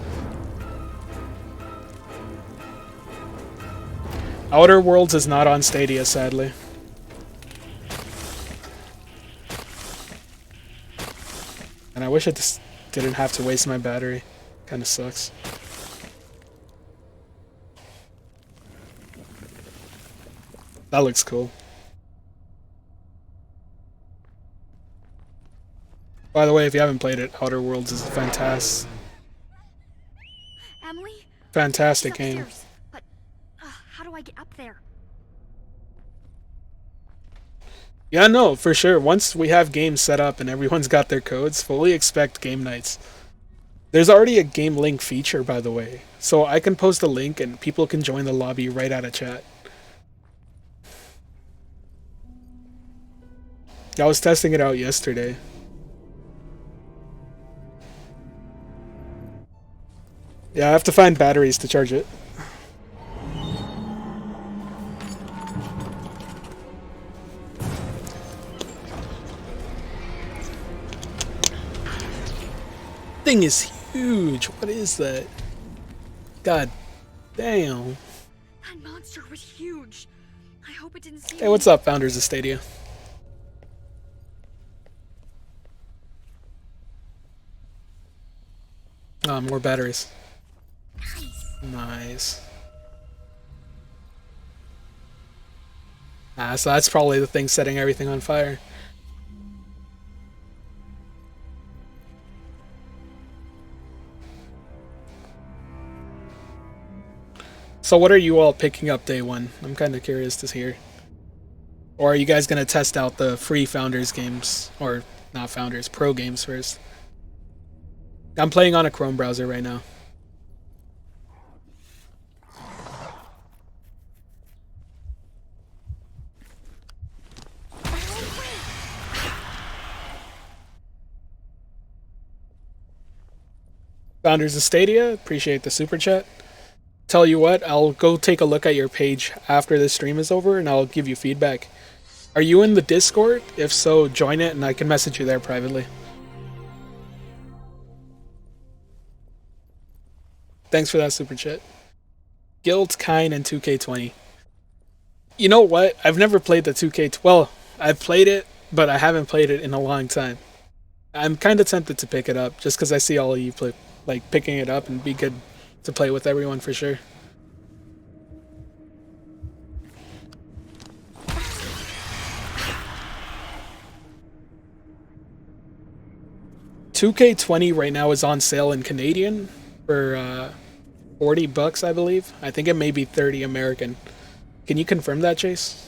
Outer Worlds is not on Stadia, sadly. And I wish I just didn't have to waste my battery. Kinda sucks. That looks cool. By the way, if you haven't played it, Outer Worlds is fantastic.
Emily?
Fantastic game.
But how do I get up there?
Yeah, no, for sure. Once we have games set up and everyone's got their codes, fully expect game nights. There's already a game link feature, by the way. So I can post a link and people can join the lobby right out of chat. I was testing it out yesterday. Yeah, I have to find batteries to charge it. Thing is huge. What is that? God damn.
That monster was huge. I hope it didn't see me.
Hey, what's up, founders of Stadia? More batteries. Nice. So that's probably the thing setting everything on fire. So what are you all picking up day one? I'm kind of curious to hear. Or are you guys going to test out the free Founders games? Or not Founders, Pro games first? I'm playing on a Chrome browser right now. Founders of Stadia, appreciate the super chat. Tell you what, I'll go take a look at your page after the stream is over and I'll give you feedback. Are you in the Discord? If so, join it and I can message you there privately. Thanks for that super chat. Gylt, Kine, and 2K20. You know what? I've never played the 2K... Well, I've played it, but I haven't played it in a long time. I'm kind of tempted to pick it up, just because I see all of you play, like picking it up and be good to play with everyone for sure. $2K20 right now is on sale in Canadian for $40, I believe. I think it may be 30 American. Can you confirm that, Chase?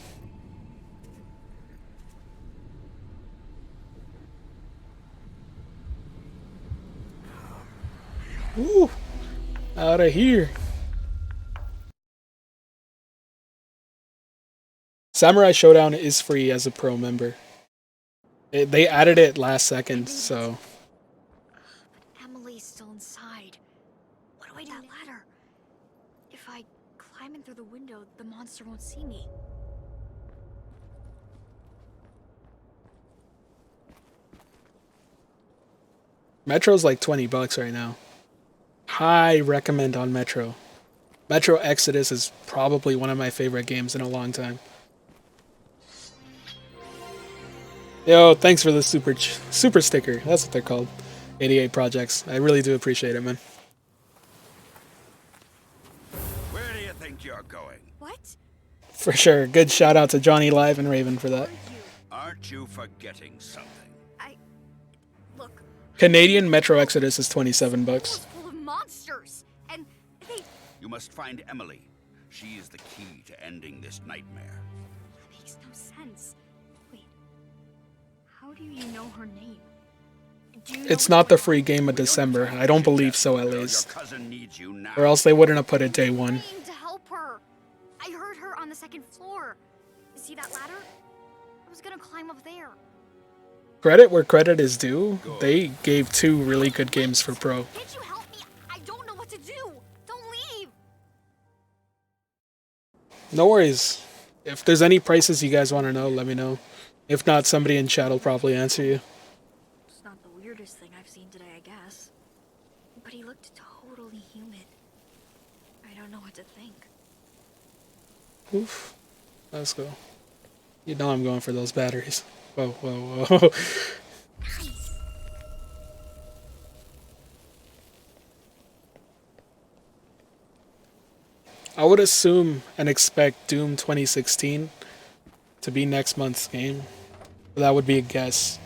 Ooh, out of here. Samurai Shodown is free as a pro member. They added it last second, so...
But Emily's still inside. What do I do? That ladder. If I climb in through the window, the monster won't see me.
Metro's like $20 right now. High recommend on Metro. Metro Exodus is probably one of my favorite games in a long time. Yo, thanks for the super sticker. That's what they're called. 88 projects. I really do appreciate it, man.
Where do you think you're going?
What?
For sure. Good shout out to Johnny Live and Raven for that.
Aren't you forgetting something?
Look.
Canadian Metro Exodus is 27 bucks.
Full of monsters, and they.
You must find Emily. She is the key to ending this nightmare.
That makes no sense. Wait. How do you know her name?
It's not the free game of December. I don't believe so, at least.
Your cousin needs you now.
Or else they wouldn't have put it day one.
To help her. I heard her on the second floor. See that ladder? I was gonna climb up there.
Credit where credit is due. They gave 2 really good games for Pro.
Can't you help me? I don't know what to do. Don't leave.
No worries. If there's any prices you guys want to know, let me know. If not, somebody in chat will probably answer you.
It's not the weirdest thing I've seen today, I guess. But he looked totally human. I don't know what to think.
Oof. Let's go. You know I'm going for those batteries. Whoa, whoa, whoa. I would assume and expect Doom 2016 to be next month's game. That would be a guess.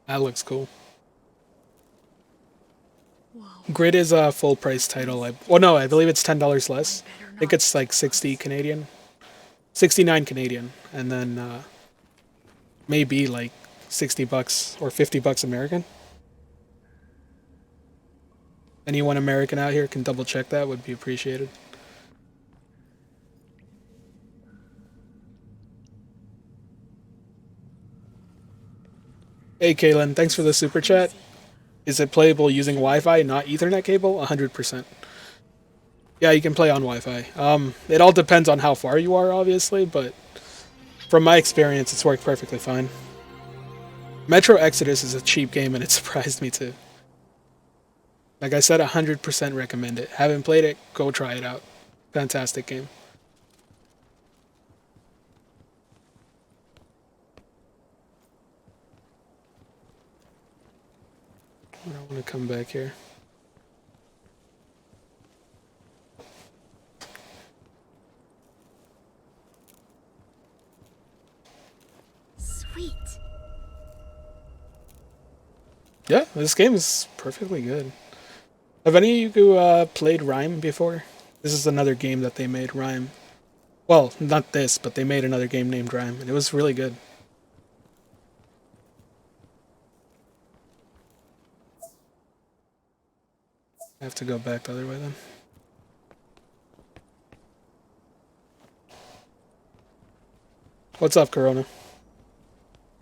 That looks cool. Grid is a full price title. Well, no, I believe it's $10 less. I think it's like 60 Canadian, 69 Canadian, and then maybe like 60 bucks or 50 bucks American. Anyone American out here can double check that, would be appreciated. Hey Kaylin, thanks for the super chat. Is it playable using Wi-Fi, not Ethernet cable? 100%. Yeah, you can play on Wi-Fi. It all depends on how far you are, obviously, but from my experience, it's worked perfectly fine. Metro Exodus is a cheap game, and it surprised me too. Like I said, 100% recommend it. Haven't played it? Go try it out. Fantastic game. I don't want to come back here.
Sweet.
Yeah, this game is perfectly good. Have any of you played Rime before? This is another game that they made, Rime. Well, not this, but they made another game named Rime, and it was really good. I have to go back the other way then. What's up, Corona?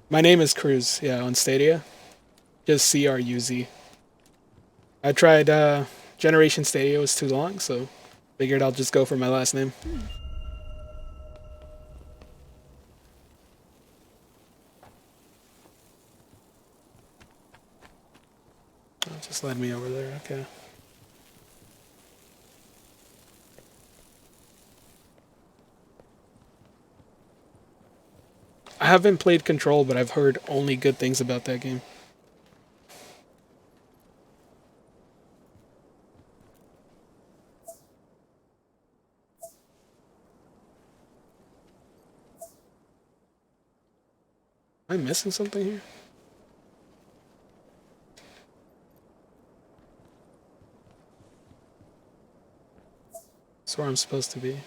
My name is Cruz, yeah, on Stadia. Just CRUZ. I tried Generation Stadia, was too long, so figured I'll just go for my last name. Oh, just led me over there, okay. I haven't played Control, but I've heard only good things about that game. Am I missing something here? That's where I'm supposed to be.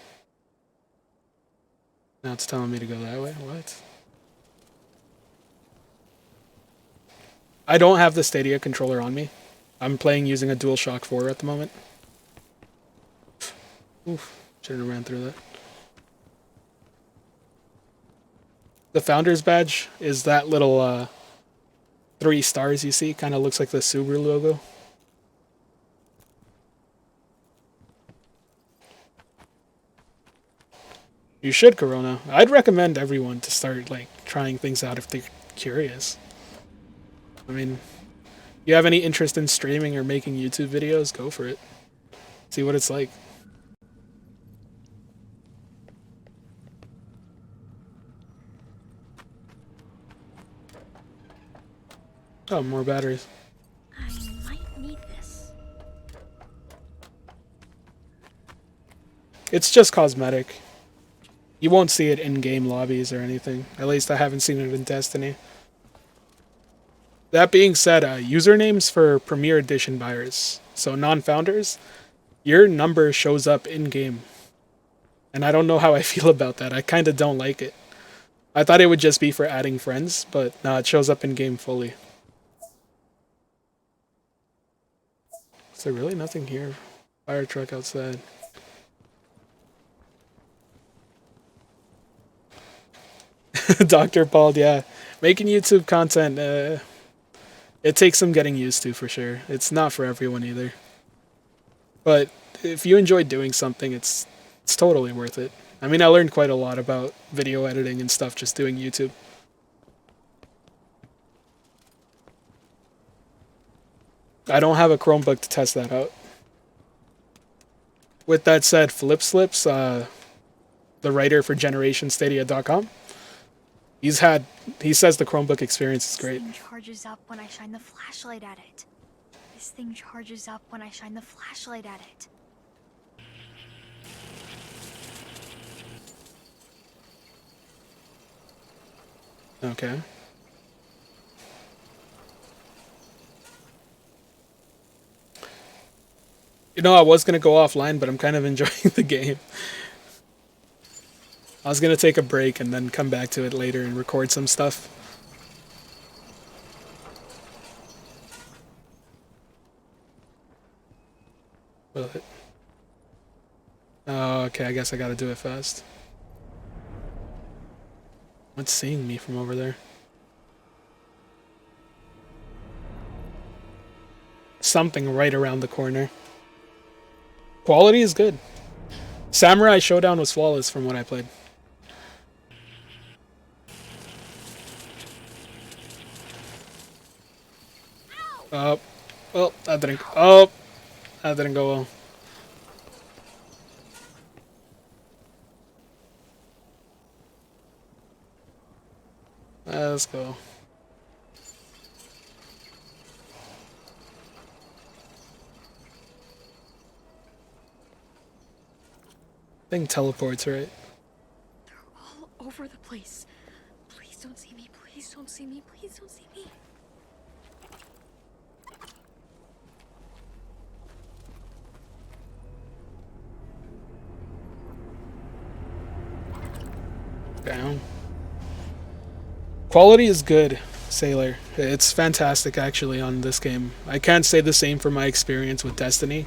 Now it's telling me to go that way? What? I don't have the Stadia controller on me. I'm playing using a DualShock 4 at the moment. Oof, shouldn't have ran through that. The Founder's Badge is that little 3 stars you see. Kind of looks like the Subaru logo. You should, Corona. I'd recommend everyone to start, like, trying things out if they're curious. I mean, you have any interest in streaming or making YouTube videos, go for it. See what it's like. Oh, more batteries.
I might need this.
It's just cosmetic. You won't see it in game lobbies or anything. At least I haven't seen it in Destiny. That being said, usernames for Premier Edition buyers, so non-founders, your number shows up in-game. And I don't know how I feel about that. I kind of don't like it. I thought it would just be for adding friends, but no, it shows up in-game fully. Is there really nothing here? Fire truck outside. Dr. Paul, yeah. Making YouTube content, it takes some getting used to for sure. It's not for everyone either. But if you enjoy doing something, it's totally worth it. I mean, I learned quite a lot about video editing and stuff just doing YouTube. I don't have a Chromebook to test that out. With that said, Flip Slips, the writer for GenerationStadia.com, he says the Chromebook experience is great.
This thing charges up when I shine the flashlight at it. This thing charges up when I shine the flashlight at it.
Okay. You know, I was going to go offline, but I'm kind of enjoying the game. I was going to take a break and then come back to it later and record some stuff. But, oh, okay, I guess I gotta do it fast. What's seeing me from over there? Something right around the corner. Quality is good. Samurai Shodown was flawless from what I played. Well, that didn't go well. Let's go. Thing teleports, right?
They're all over the place. Please don't see me. Please don't see me. Please don't see me.
Down. Quality is good, Sailor. It's fantastic actually on this game. I can't say the same for my experience with Destiny.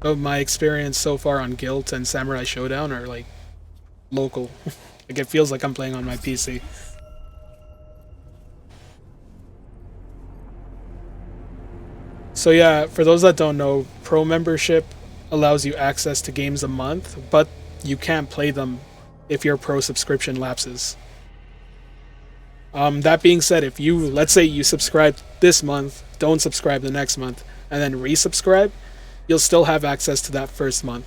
But my experience so far on Gylt and Samurai Shodown are like local. Like it feels like I'm playing on my PC. So yeah, for those that don't know, Pro membership allows you access to games a month, but you can't play them if your Pro subscription lapses. That being said, if you, let's say you subscribe this month, don't subscribe the next month, and then resubscribe, you'll still have access to that first month,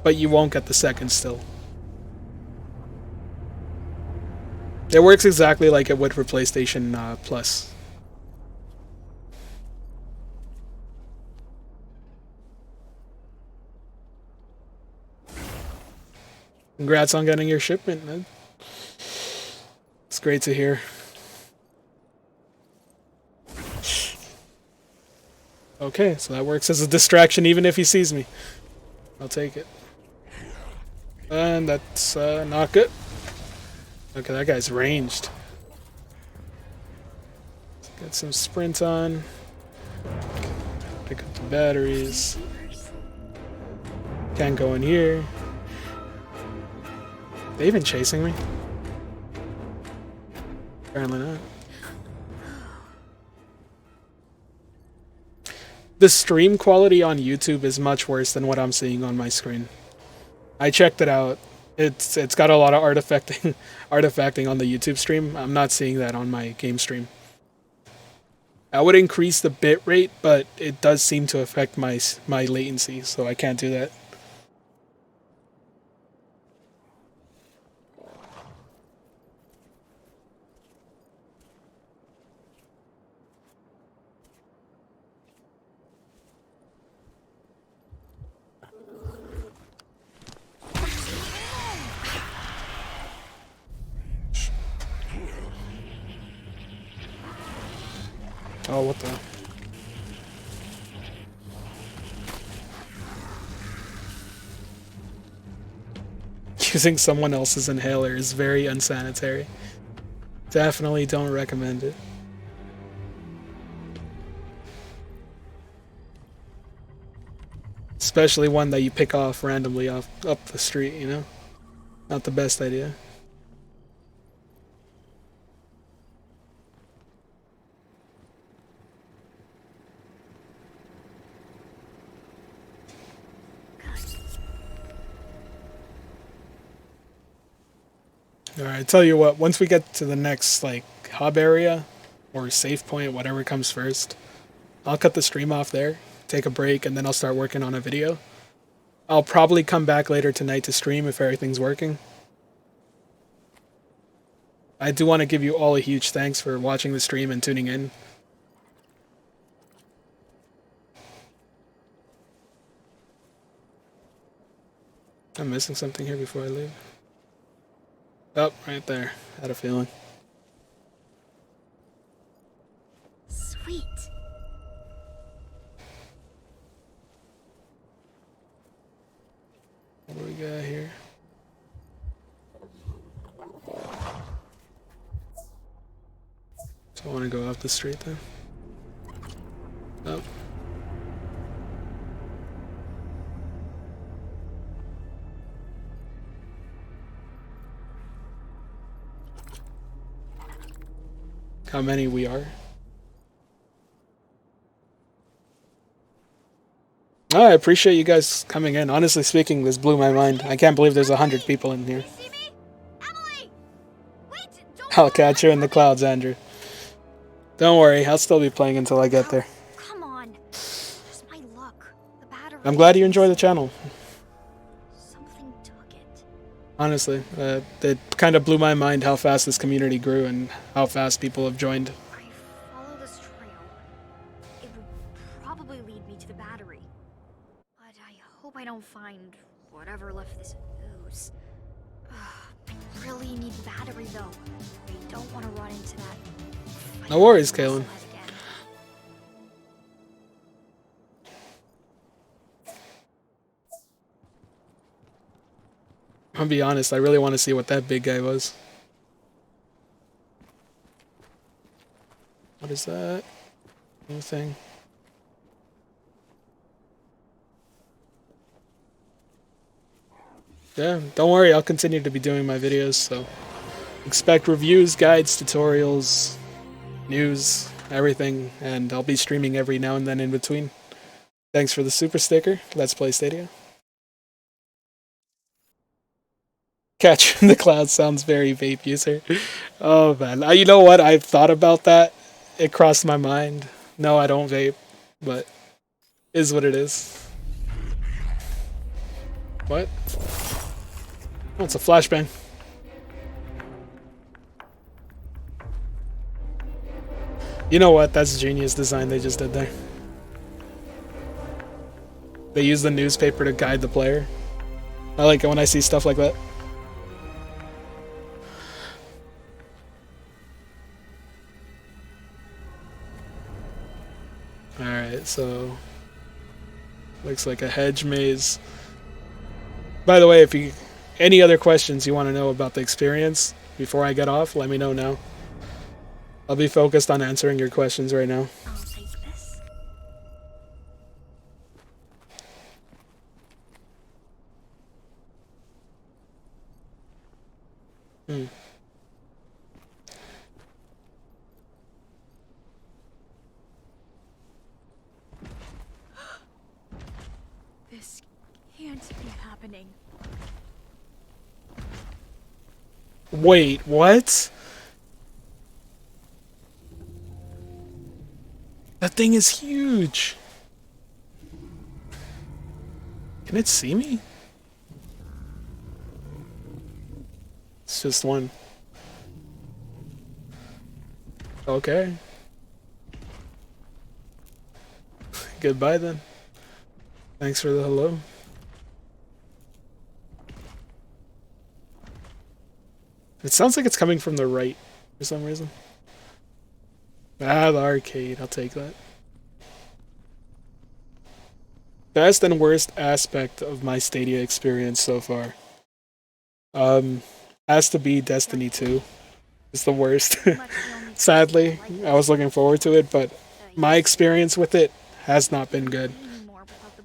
but you won't get the second still. It works exactly like it would for PlayStation Plus. Congrats on getting your shipment, man. It's great to hear. Okay, so that works as a distraction even if he sees me. I'll take it. And that's not good. Okay, that guy's ranged. Let's get some sprint on. Pick up the batteries. Can't go in here. They even chasing me? Apparently not. The stream quality on YouTube is much worse than what I'm seeing on my screen. I checked it out. It's got a lot of artifacting on the YouTube stream. I'm not seeing that on my game stream. I would increase the bit rate, but it does seem to affect my latency, so I can't do that. Oh, what the? Using someone else's inhaler is very unsanitary. Definitely don't recommend it. Especially one that you pick off randomly up the street, you know? Not the best idea. Alright, tell you what, once we get to the next, like, hub area, or save point, whatever comes first, I'll cut the stream off there, take a break, and then I'll start working on a video. I'll probably come back later tonight to stream if everything's working. I do want to give you all a huge thanks for watching the stream and tuning in. I'm missing something here before I leave. Oh, right there. Had a feeling.
Sweet.
What do we got here? So I want to go off the street then. Oh. How many we are? Oh, I appreciate you guys coming in. Honestly speaking, this blew my mind. I can't believe there's 100 people in here. I'll catch you in the clouds, Andrew. Don't worry, I'll still be playing until I get there.
Come on. Just my luck. The battery.
I'm glad you enjoy the channel.
Something took it.
Honestly, it kind of blew my mind how fast this community grew and how fast people have joined.
I follow this trail. It would probably lead me to the battery. But I hope I don't find whatever left this ooze. I really need the battery though. I don't want to run into that.
No worries, Kaylin. I'll be honest, I really want to see what that big guy was. What is that? Anything? Yeah, don't worry, I'll continue to be doing my videos, so expect reviews, guides, tutorials, news, everything, and I'll be streaming every now and then in between. Thanks for the super sticker. Let's play Stadia. Catch in the clouds sounds very vape user. Oh man, you know what? I've thought about that. It crossed my mind. No, I don't vape, but is what it is. What? Oh, it's a flashbang. You know what? That's genius design they just did there. They use the newspaper to guide the player. I like it when I see stuff like that. Alright, so looks like a hedge maze. By the way, if you any other questions you want to know about the experience before I get off, let me know now. I'll be focused on answering your questions right now.
I'll take this. This can't be happening.
Wait, what? That thing is huge. Can it see me? It's just one. Okay. Goodbye then. Thanks for the hello. It sounds like it's coming from the right for some reason. Ah, the arcade. I'll take that. Best and worst aspect of my Stadia experience so far. Has to be Destiny 2. It's the worst. Sadly, I was looking forward to it, but my experience with it has not been good.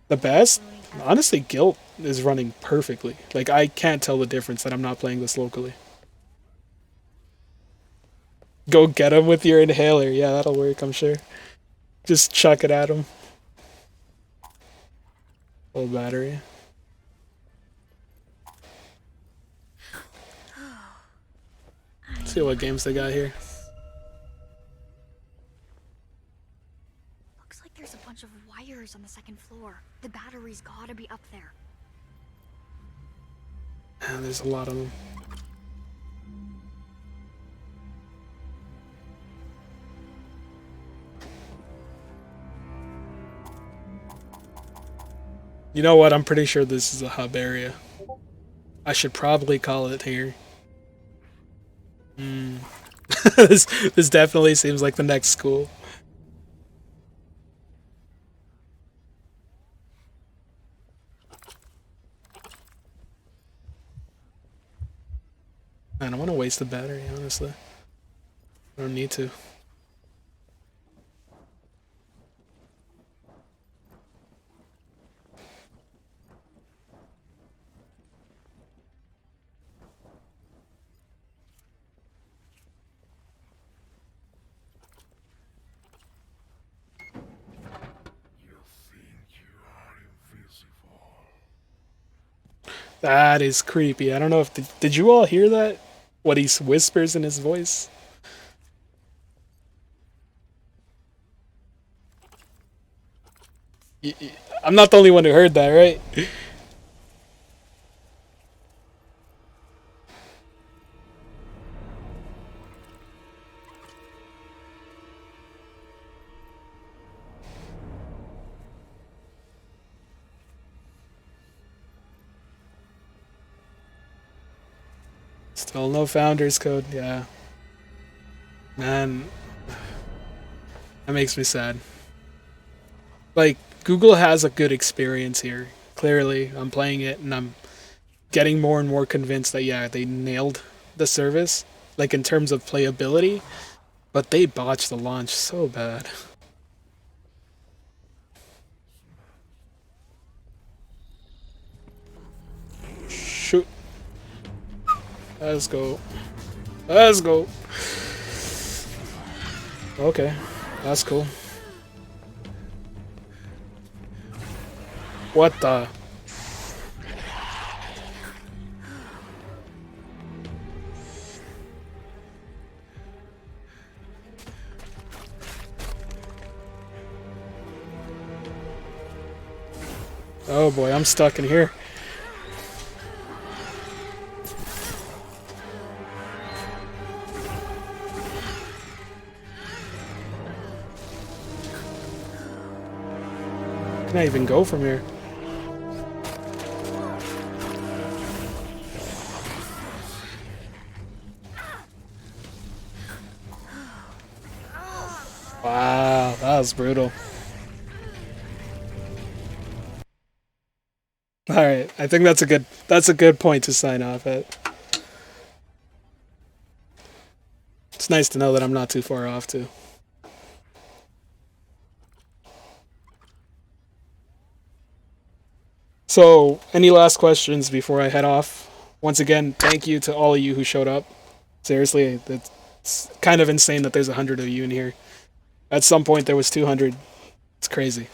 The best? Honestly, Gylt is running perfectly. Like, I can't tell the difference that I'm not playing this locally. Go get him with your inhaler. Yeah, that'll work, I'm sure. Just chuck it at him. Full battery. Let's see what games they got here.
Looks like there's a bunch of wires on the second floor. The battery's gotta be up there.
And there's a lot of them. You know what? I'm pretty sure this is a hub area. I should probably call it here. This definitely seems like the next school. I don't want to waste the battery, honestly. I don't need to. That is creepy. I don't know if did you all hear that? What he whispers in his voice? I'm not the only one who heard that, right? Still no founders code, yeah. Man, that makes me sad. Like, Google has a good experience here. Clearly, I'm playing it and I'm getting more and more convinced that, yeah, they nailed the service, like in terms of playability, but they botched the launch so bad. Shoot. Let's go. Let's go. Okay, that's cool. What the? Oh boy, I'm stuck in here. Can I even go from here? Wow, that was brutal. All right, I think that's a good point to sign off at. It's nice to know that I'm not too far off too. So, any last questions before I head off? Once again, thank you to all of you who showed up. Seriously, it's kind of insane that there's 100 of you in here. At some point there was 200. It's crazy.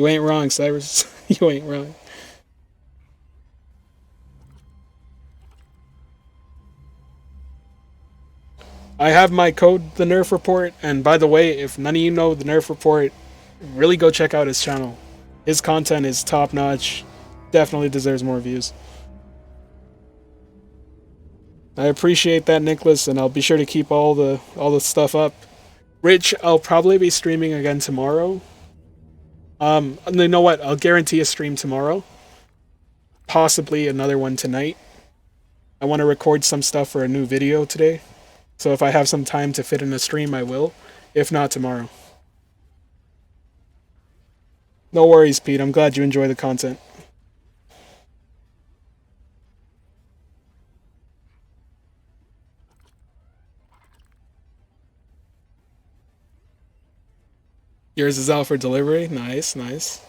You ain't wrong, Cyrus. You ain't wrong. I have my code, the Nerf Report, and by the way, if none of you know the Nerf Report, really go check out his channel. His content is top notch. Definitely deserves more views. I appreciate that, Nicholas, and I'll be sure to keep all the stuff up. Rich, I'll probably be streaming again tomorrow. You know what? I'll guarantee a stream tomorrow. Possibly another one tonight. I want to record some stuff for a new video today. So if I have some time to fit in a stream, I will. If not, tomorrow. No worries, Pete. I'm glad you enjoy the content. Yours is out for delivery. Nice, nice.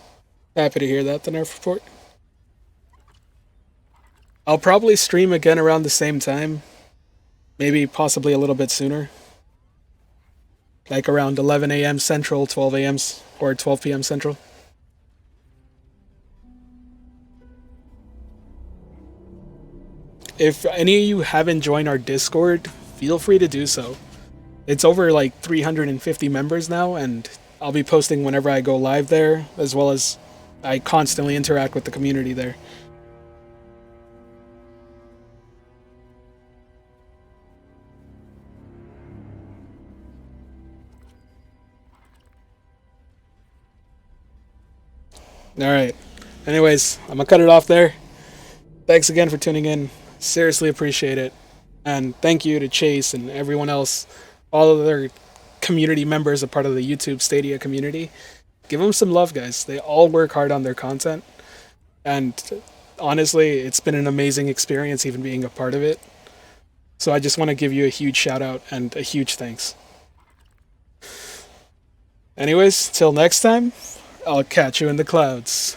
Happy to hear that, the Nerf Report. I'll probably stream again around the same time. Maybe possibly a little bit sooner. Like around 11 a.m. Central, 12 a.m. or 12 p.m. Central. If any of you haven't joined our Discord, feel free to do so. It's over like 350 members now, and I'll be posting whenever I go live there, as well as I constantly interact with the community there. Alright. Anyways, I'm gonna cut it off there. Thanks again for tuning in. Seriously appreciate it. And thank you to Chase and everyone else, all of their community members, a part of the YouTube Stadia community. Give them some love, guys. They all work hard on their content. And honestly, it's been an amazing experience even being a part of it. So I just want to give you a huge shout out and a huge thanks. Anyways, till next time, I'll catch you in the clouds.